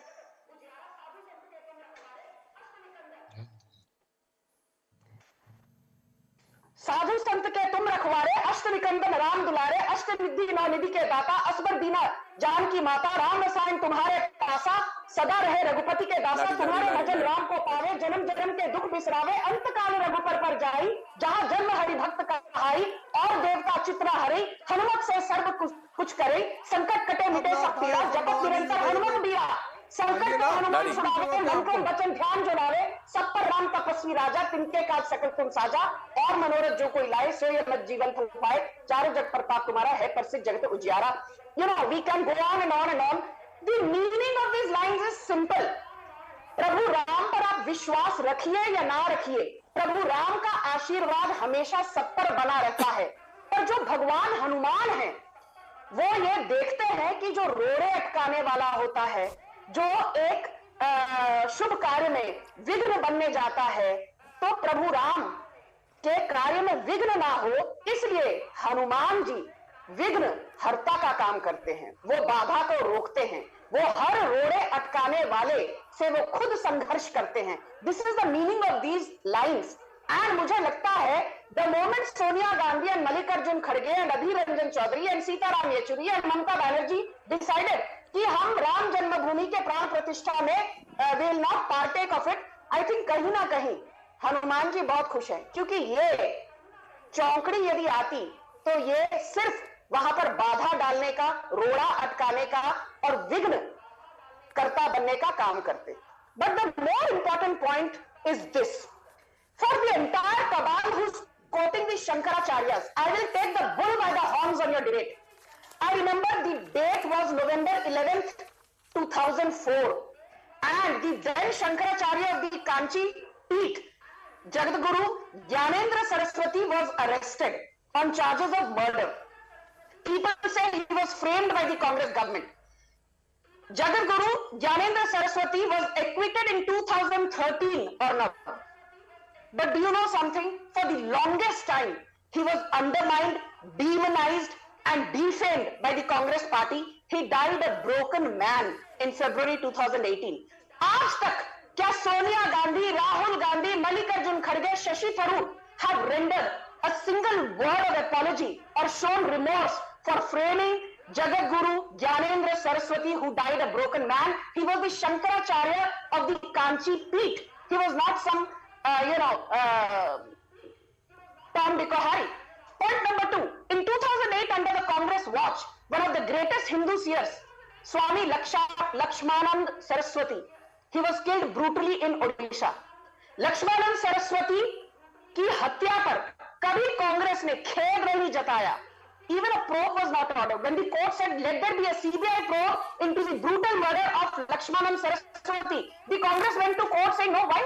साधु संत के तुम रखवारे, अष्ट निकंदन राम दुलारे, अष्ट निधि नौ निधि के दाता, असबर दीना जान की माता, राम रसायन तुम्हारे पासा, सदा रहे रघुपति के दासा, तुम्हारे भजन राम को पावे, जन्म जन्म के दुख बिसरावे, अंत काल रघुपर पर जाई, जहां जन्म हरि भक्त कहाई, और देवता चित्रा हरि, हनुमत से सर्व कुछ करे, संकट कटे मिटे सब पीड़ा, जपत निरंतर हनुमत बीरा, संकट का हनुमान छुड़ावे, मन को वचन ध्यान जुड़ावे, सब पर राम तपस्वी राजा, तिनके काज सकल तुम साजा, और मनोरथ जो कोई लाए सोई अमर जीवन फल पाए, चारों जग प्रताप तुम्हारा है प्रसिद्ध जगत उजियारा। You know, we can go on and on and on. The meaning of these lines is simple. प्रभु राम पर आप विश्वास रखिए या ना रखिए, प्रभु राम का आशीर्वाद हमेशा सब पर बना रहता है। पर जो भगवान हनुमान है वो ये देखते हैं कि जो रोड़े अटकाने वाला होता है, जो एक शुभ कार्य में विघ्न बनने जाता है, तो प्रभु राम के कार्य में विघ्न ना हो, इसलिए हनुमान जी विघ्न हर्ता का काम करते हैं, वो बाधा को रोकते हैं, वो हर रोड़े अटकाने वाले से वो खुद संघर्ष करते हैं। This is the meaning of these lines. And मुझे लगता है the moment Sonia Gandhi and Mallikarjun खड़गे and Adhir Ranjan Chowdhury and Sitaram Yechury and Mamata Banerjee decided कि हम राम जन्मभूमि के प्राण प्रतिष्ठा में will not partake of it, I think कहीं ना कहीं हनुमान जी बहुत खुश हैं, क्योंकि ये चौकड़ी यदि आती तो ये सिर्फ वहां पर बाधा डालने का, रोड़ा अटकाने का और विघ्न कर्ता बनने का काम करते। But the more important point is this, for the entire cabal who's quoting the Shankaracharyas, I will take the bull by the horns on your debate. I remember the date was November 11th, 2004, and the then Shankaracharya of the Kanchi Peeth, Jagadguru Gyanendra Saraswati, was arrested on charges of murder. People say he was framed by the Congress government. Jagadguru Gyanendra Saraswati was acquitted in 2013 or not. But do you know something? For the longest time, he was undermined, demonized and defamed by the Congress party. He died a broken man in February 2018. आज तक क्या सोनिया गांधी, राहुल गांधी, मल्लिकार्जुन खड़गे, Shashi Tharoor have rendered a single word of apology or shown remorse for framing Jagadguru Gyanendra Saraswati, who died a broken man? He was the Shankaracharya of the Kanchi Peeth. He was not some Tom, Dick or Harry. Point number 2. In 2008, under the Congress watch, one of the greatest Hindu seers, Swami Lakshmanand Saraswati, he was killed brutally in Odisha. Lakshmanand Saraswati की हत्या पर कभी कांग्रेस ने खेद नहीं जताया. Even a probe was not ordered. When the court said, let there be a CBI probe into the brutal murder of Lakshmanand Saraswati, the Congress went to court saying, no, why?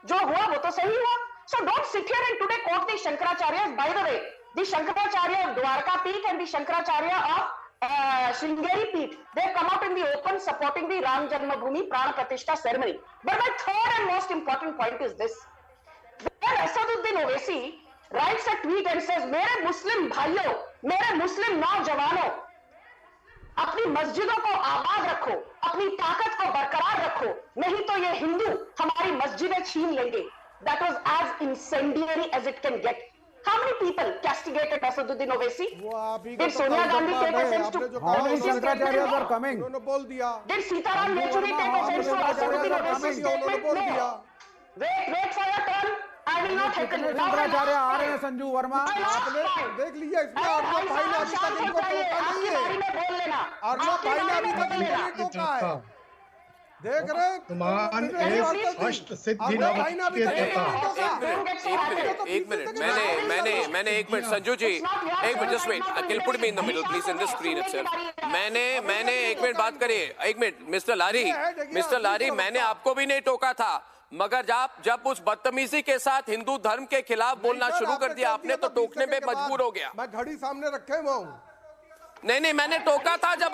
जो हुआ वो तो सही हुआ. So don't sit here and today quote the Shankaracharyas. By the way, the Shankaracharya of Dwarka Peeth and the Shankaracharya of Shringeri Peeth, they've come out in the open supporting the Ram Janmabhoomi Pran Pratishtha ceremony. But my third and most important point is this. When Asaduddin Owaisi writes a tweet and says, मेरे मुस्लिम भाइयों, मेरे मुस्लिम नौजवानों, अपनी मस्जिदों को आबाद रखो, अपनी ताकत को बरकरार रखो, नहीं तो ये हिंदू हमारी मस्जिदें छीन लेंगे. That was as incendiary as it can get. How many people castigated Asaduddin Owaisi? Did Sonia Gandhi take offense to Owaisi's statement? Did Sitaram Yechuri take offense to Asaduddin Owaisi's statement? No. Wait for your turn. I will not heckle you. Shankaracharya आ रहे हैं संजू वर्मा, आपने देख लीजिए इसमें आपके भाई ने अभी तक इनको टोका नहीं है, और ना भाई ने अभी तक इनको नहीं टोका है, देख रहे हैं अष्ट सिद्धि नवद के मैंने एक मिनट संजू जी, एक minute just wait, can put me in the middle please in the screen itself. मैंने एक मिनट बात करिए, एक मिनट मिस्टर लारी, मैंने आपको भी नहीं टोका था, मगर जब उस बदतमीजी के साथ हिंदू धर्म के खिलाफ बोलना शुरू कर दिया आपने तो टोकने में मजबूर हो गया. मैं घड़ी सामने रखे हुआ हूं. नहीं मैंने टोका था जब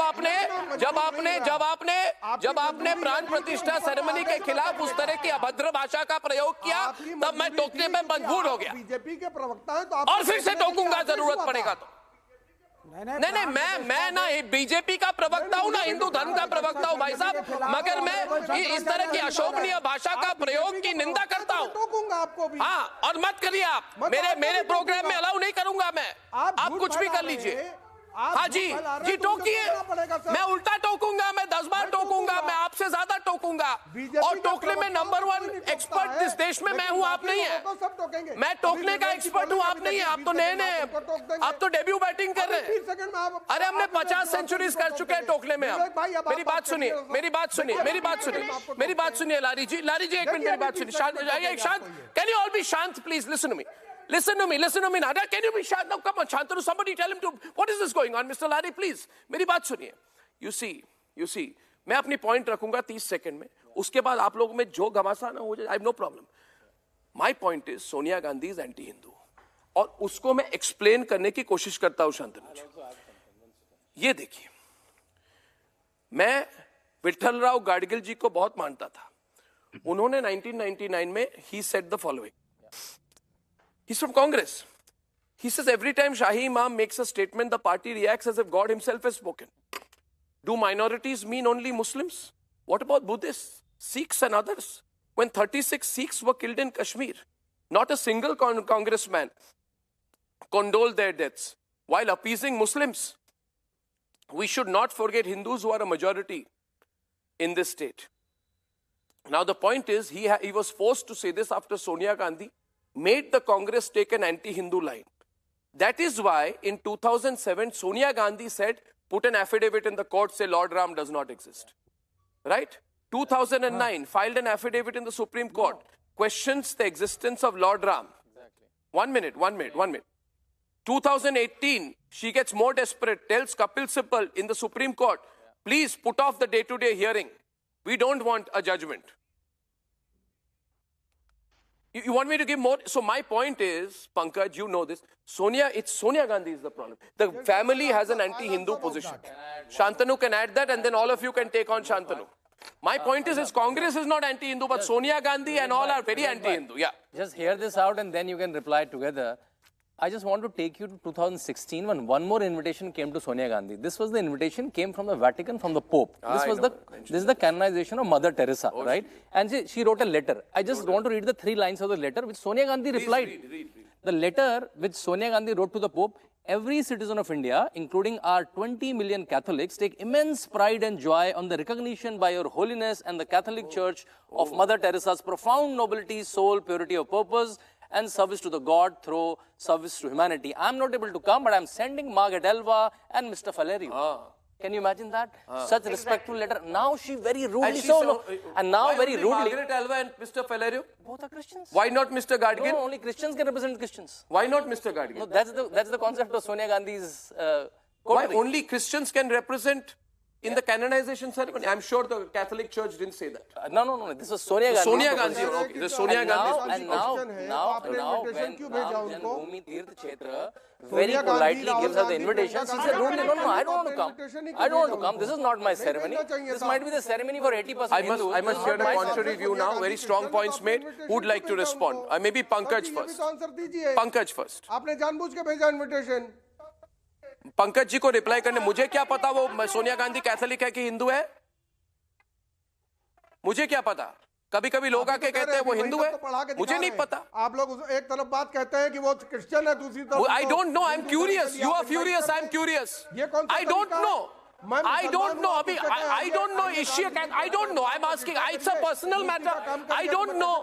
आपने प्राण प्रतिष्ठा सेरेमनी के खिलाफ उस तरह की अभद्र भाषा का प्रयोग किया, तब मैं टोकने में मजबूर हो गया. बीजेपी के प्रवक्ता हैं तो और फिर से टोकूंगा जरूरत पड़ेगा तो. नहीं मैं ना बीजेपी का प्रवक्ता हूं ना हिंदू धर्म का प्रवक्ता हूं भाई साहब, मगर मैं इस तरह की अशोभनीय भाषा का प्रयोग की निंदा करता हूं. हाँ, और मत करिए आप, मेरे प्रोग्राम में अलाउ नहीं करूंगा मैं. आप कुछ भी कर लीजिए. हाँ जी टोकिए, मैं उल्टा टोकूंगा, मैं 10 बार टोकूंगा, मैं आपसे ज्यादा टोकूंगा, और टोकने में नंबर 1 एक्सपर्ट इस देश में मैं हूं, आप नहीं है. मैं टोकने का एक्सपर्ट हूं, आप नहीं है. आप तो नए आप तो डेब्यू बैटिंग कर रहे हैं. अरे हमने 50 सेंचुरीज कर चुके हैं टोकने में. अब मेरी बात सुनिए लारी जी, एक मिनट मेरी बात सुनिए. शांत, कैन यू ऑल बी शांत please? Listen to me now. Can you be shut? Now come on, Shantanu, somebody tell him to, what is this going on? Mr. Lari, please, मेरी बात सुनिए. You see, मैं अपनी point रखूंगा 30 second में, उसके बाद आप लोगों में जो घमासान हो जाए, I have no problem. My point is, Sonia Gandhi is anti-Hindu, और उसको मैं एक्सप्लेन करने की कोशिश करता हूं शांतनु जी. ये देखिए, मैं विठलराव गाडगिल जी को बहुत मानता था. उन्होंने 1999 में he said the following. He's from Congress. He says every time Shahi Imam makes a statement, the party reacts as if God himself has spoken. Do minorities mean only Muslims? What about Buddhists, Sikhs and others? When 36 Sikhs were killed in Kashmir, not a single congressman condoled their deaths while appeasing Muslims. We should not forget Hindus who are a majority in this state. Now the point is, he was forced to say this after Sonia Gandhi made the Congress take an anti-Hindu line. That is why in 2007, Sonia Gandhi said, put an affidavit in the court, say Lord Ram does not exist. Right? 2009, filed an affidavit in the Supreme Court, questions the existence of Lord Ram. Exactly. One minute. 2018, she gets more desperate, tells Kapil Sibal in the Supreme Court, please put off the day-to-day hearing. We don't want a judgment. You want me to give more? So my point is, Pankaj, you know this. Sonia Gandhi is the problem. The family has an anti-Hindu position. Shantanu can add that, and then all of you can take on Shantanu. My point is Congress is not anti-Hindu, but Sonia Gandhi and all are very anti-Hindu. Yeah. Just hear this out, and then you can reply together. I just want to take you to 2016 when one more invitation came to Sonia Gandhi. This was the invitation came from the Vatican, from the Pope. This is the canonization of Mother Teresa, right? And she wrote a letter. I just want to read the 3 lines of the letter which Sonia Gandhi replied. Read. The letter which Sonia Gandhi wrote to the Pope, every citizen of India, including our 20 million Catholics, take immense pride and joy on the recognition by your holiness and the Catholic Church of Mother Teresa's profound nobility, soul, purity of purpose, and service to the God through service to humanity. I'm not able to come, but I'm sending Margaret Elva and Mr. Valerio. Can you imagine that? Such respectful letter. Now she very rudely very rudely. Margaret Elva and Mr. Valerio? Both are Christians. Why not Mr. Gadgil? No, only Christians can represent Christians. Why not Mr. Gadgil? No, that's the concept of Sonia Gandhi's Why only Christians can represent in the canonization ceremony? I'm sure the Catholic Church didn't say that. No. This was Sonia Gandhi. Sonia Gandhi. Okay. The Sonia Gandhi. And now, when Janmabhoomi Tirth Kshetra very politely gives her the invitation, she said, no, I don't want to come. I don't want to come. This is not my ceremony. This might be the ceremony for 80% Hindus. I must hear the contrary view now. Very strong points made. Who'd like to respond? Maybe Pankaj first. Pankaj first. आपने जानबूझ के भेजा invitation. Pankaj ji को reply करने, मुझे क्या पता वो सोनिया गांधी कैथोलिक है कि हिंदू है? मुझे क्या पता? कभी कभी लोग आके कहते हैं वो हिंदू है, मुझे नहीं पता. आप लोग एक तरफ बात कहते हैं कि वो क्रिश्चियन है, दूसरी तरफ I don't know. I'm curious. You are furious. I'm curious. I don't know. I don't know. I don't know. Is she a Catholic? I don't know. I'm asking. It's a personal matter. I don't know.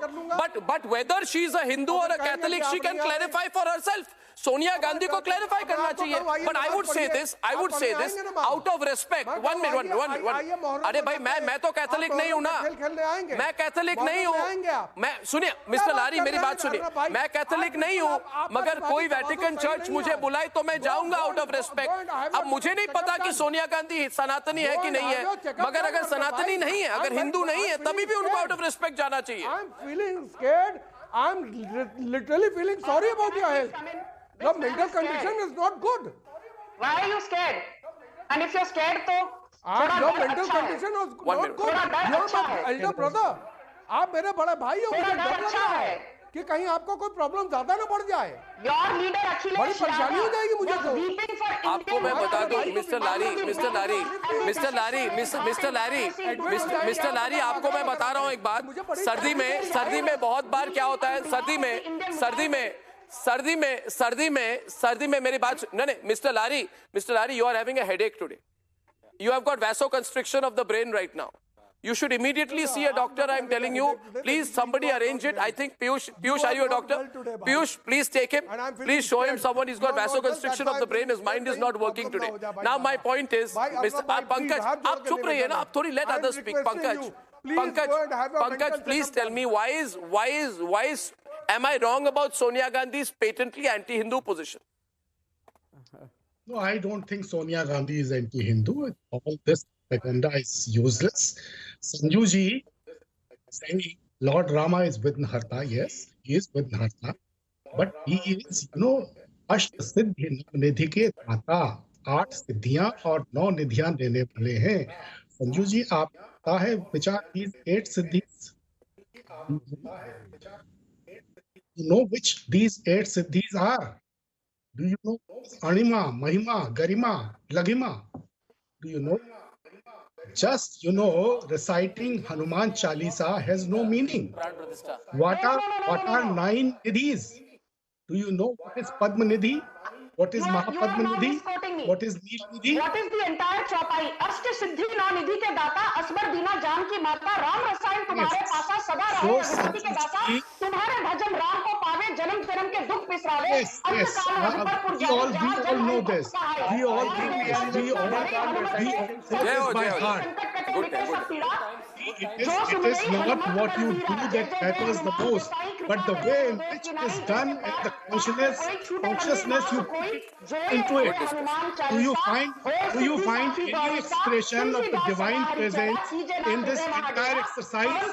But whether she's a Hindu or a Catholic, she can clarify for herself. Sonia Gandhi को clarify करना चाहिए. But I would say this out of respect. One minute. अरे भाई मैं तो Catholic नहीं हूं ना. मैं कैथोलिक नहीं हूं. मैं सुनिए मिस्टर लारी, मेरी बात सुनिए. मैं कैथोलिक नहीं हूं, मगर कोई वेटिकन चर्च मुझे बुलाए तो मैं जाऊंगा आउट ऑफ रेस्पेक्ट. अब मुझे नहीं पता कि सोनिया गांधी सनातनी है कि नहीं है, मगर अगर सनातनी नहीं है, अगर हिंदू नहीं है, तभी भी उनको आउट ऑफ रेस्पेक्ट जाना चाहिए. I'm feeling scared. I'm literally feeling sorry about your health. Your mental condition is not good. Why are you scared? And if you're scared, तो your mental condition is not good. You're my elder brother. आप मेरे बड़े भाई हो. मुझे डर लग रहा है कि कहीं आपको कोई प्रॉब्लम ज्यादा ना बढ़ जाए. Your leader अखिलेश बड़ी परेशानी हो जाएगी मुझे तो. आपको मैं बता दूं मिस्टर लारी, आपको मैं बता रहा हूं एक बात. सर्दी में बहुत बार क्या होता है, सर्दी में मेरी बात नहीं. Mister Lari, you are having a headache today. You have got vasoconstriction of the brain right now. You should immediately see a doctor. I am telling you. Please, somebody arrange it. I think Piyush, are you a doctor? Piyush, please take him. Please show him someone. He's got vasoconstriction of the brain. His mind is not working today. Now, my point is, Mr. Pankaj, आप चुप रहिए ना. आप थोड़ी let others speak. Pankaj, please tell me why is am I wrong about Sonia Gandhi's patently anti-Hindu position? No, I don't think Sonia Gandhi is anti-Hindu. All this propaganda is useless. Sanju ji saying Lord Rama is with Narta. Yes, he is with Narta. But he is, अष्ट सिद्धि नव निधि के दाता. 8 सिद्धियां और 9 निधियां देने वाले हैं. संजू जी, आप पता है which are these 8 siddhis? You know which these 8 siddhis are? Do you know Anima, Mahima, Garima, Lagima? Do you know? Just, reciting Hanuman Chalisa has no meaning. What are 9 nidhis? Do you know what is Padma Nidhi? What is Mahapadma Nidhi? What is Neel Nidhi? What is the entire चौपाई? अष्ट सिद्धि नौ निधि के दाता, असबर दीना जान की माता, राम रसायन तुम्हारे पासा सदा रहे, रघुपति के दाता, तुम्हारे भजन राम को पावे, जन्म जन्म के दुख बिसरावे. We all know this. We all by heart. It is not what you do that matters the most, but the way in which it is done and the consciousness you put into it. Do you find any expression of the divine presence in this entire exercise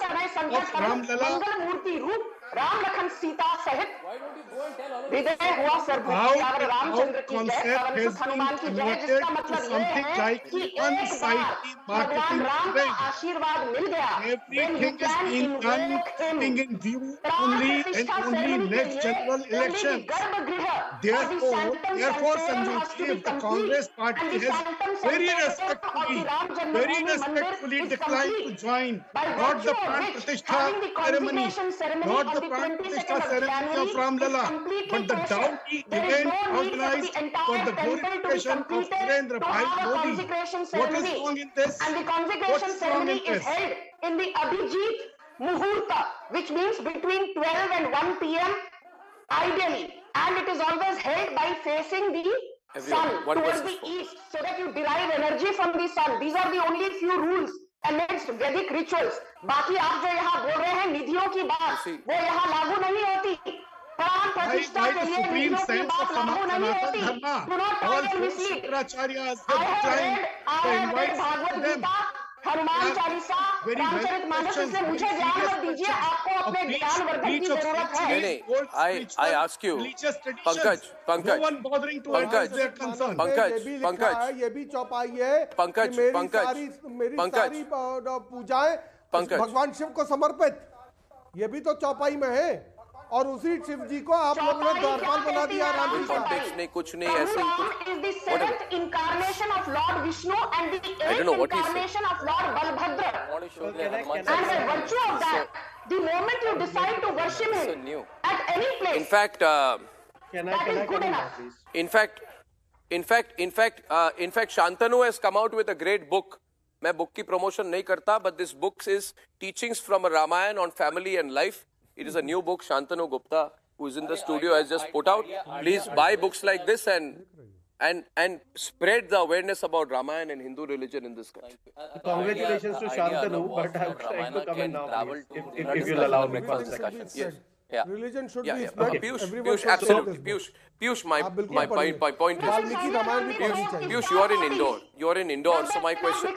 of Ram Lala? Ram Lakhan Sita सहित विजय हुआ सर्वभूत रामचंद्र की जय, हनुमान की जय. जिसका मतलब यह है कि एक बार भगवान राम का आशीर्वाद मिल गया. Everything is being done in view only next general election. Therefore, Sanju, if the Congress party has very respectfully declined to join, not the Pran Pratishtha ceremony, not the Pran Pratishtha ceremony of Ram Lala, but the dowry event organized for the glorification of Narendra Bhai Modi. What is wrong in this? And the consecration ceremony is held in the Abhijit Muhurta, which means between 12 and 1 p.m. ideally, and it is always held by facing the sun towards the east, so that you derive energy from the sun. These are the only few rules amidst Vedic rituals. बाकी आप जो यहाँ बोल रहे हैं निधियों की बात, वो यहाँ लागू नहीं होती. प्राण प्रतिष्ठा के लिए नीतियों की बात लागू नहीं होती. Do not try and mislead. I have read Bhagavat Gita, Hanuman Chalisa, Ramcharitmanas से मुझे ज्ञान मत दीजिए. आपको अपने ज्ञानवर्धन की जरूरत है. नहीं, I ask you, पंकज, ये भी चौपाई है. मेरी सारी पूजाएं भगवान शिव को समर्पित. ये भी तो चौपाई में है. और उसी शिव जी को आप लोगों ने द्वारपाल बना दिया. राम जी नहीं, कुछ नहीं ऐसे is the seventh incarnation of Lord Vishnu and the eighth incarnation of Lord Balbhadra. And by virtue of that, the moment you decide to worship him at any place, in fact, Shantanu has come out with a great book. मैं book की promotion नहीं करता, but this book is teachings from a Ramayana on family and life. It is a new book. Shantanu Gupta, who is in the studio, has just put out. Please buy books like this and spread the awareness about Ramayana and Hindu religion in this country. Congratulations to Shantanu, but I would like to come in now, please, if you'll allow me for a second. Yes. Yeah. Religion should be spread. Piyush, absolutely. Piyush, my point is, Piyush, you are in indoor. So my question,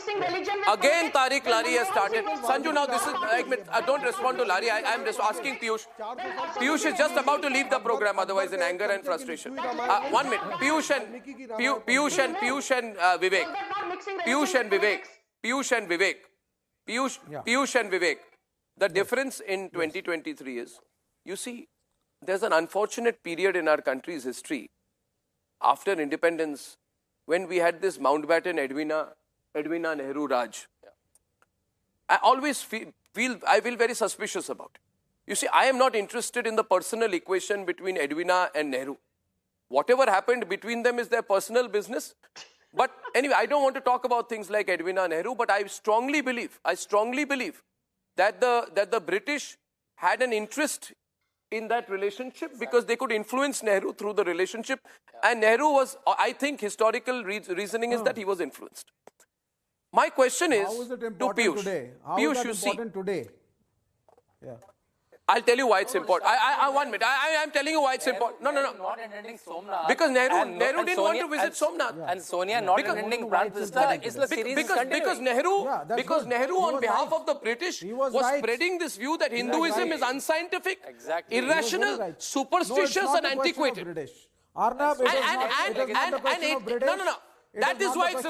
again, Tariq Lari has started. Sanju, now this is, don't respond to Lari. I am just asking Piyush. Piyush is just about to leave the program, otherwise in anger and frustration. 1 minute. Piyush and Vivek. The difference in 2023 is, you see, there's an unfortunate period in our country's history after independence when we had this Mountbatten Edwina Nehru Raj. I always feel very suspicious about it. You see, I am not interested in the personal equation between Edwina and Nehru. Whatever happened between them is their personal business. But anyway, I don't want to talk about things like Edwina Nehru, but I strongly believe that the British had an interest in that relationship because they could influence Nehru through the relationship. And Nehru was, I think, historical reasoning is that he was influenced. My question is to Piyush. Today? Piyush, you see, today? Yeah. I'll tell you why it's important. 1 minute. I'm telling you why it's important. No. Because Nehru didn't want to visit Somnath. And Sonia not attending Pratishtha is the series because Nehru on behalf of the British was spreading this view that Hinduism is unscientific, irrational, superstitious and antiquated. Arnab, That is why it's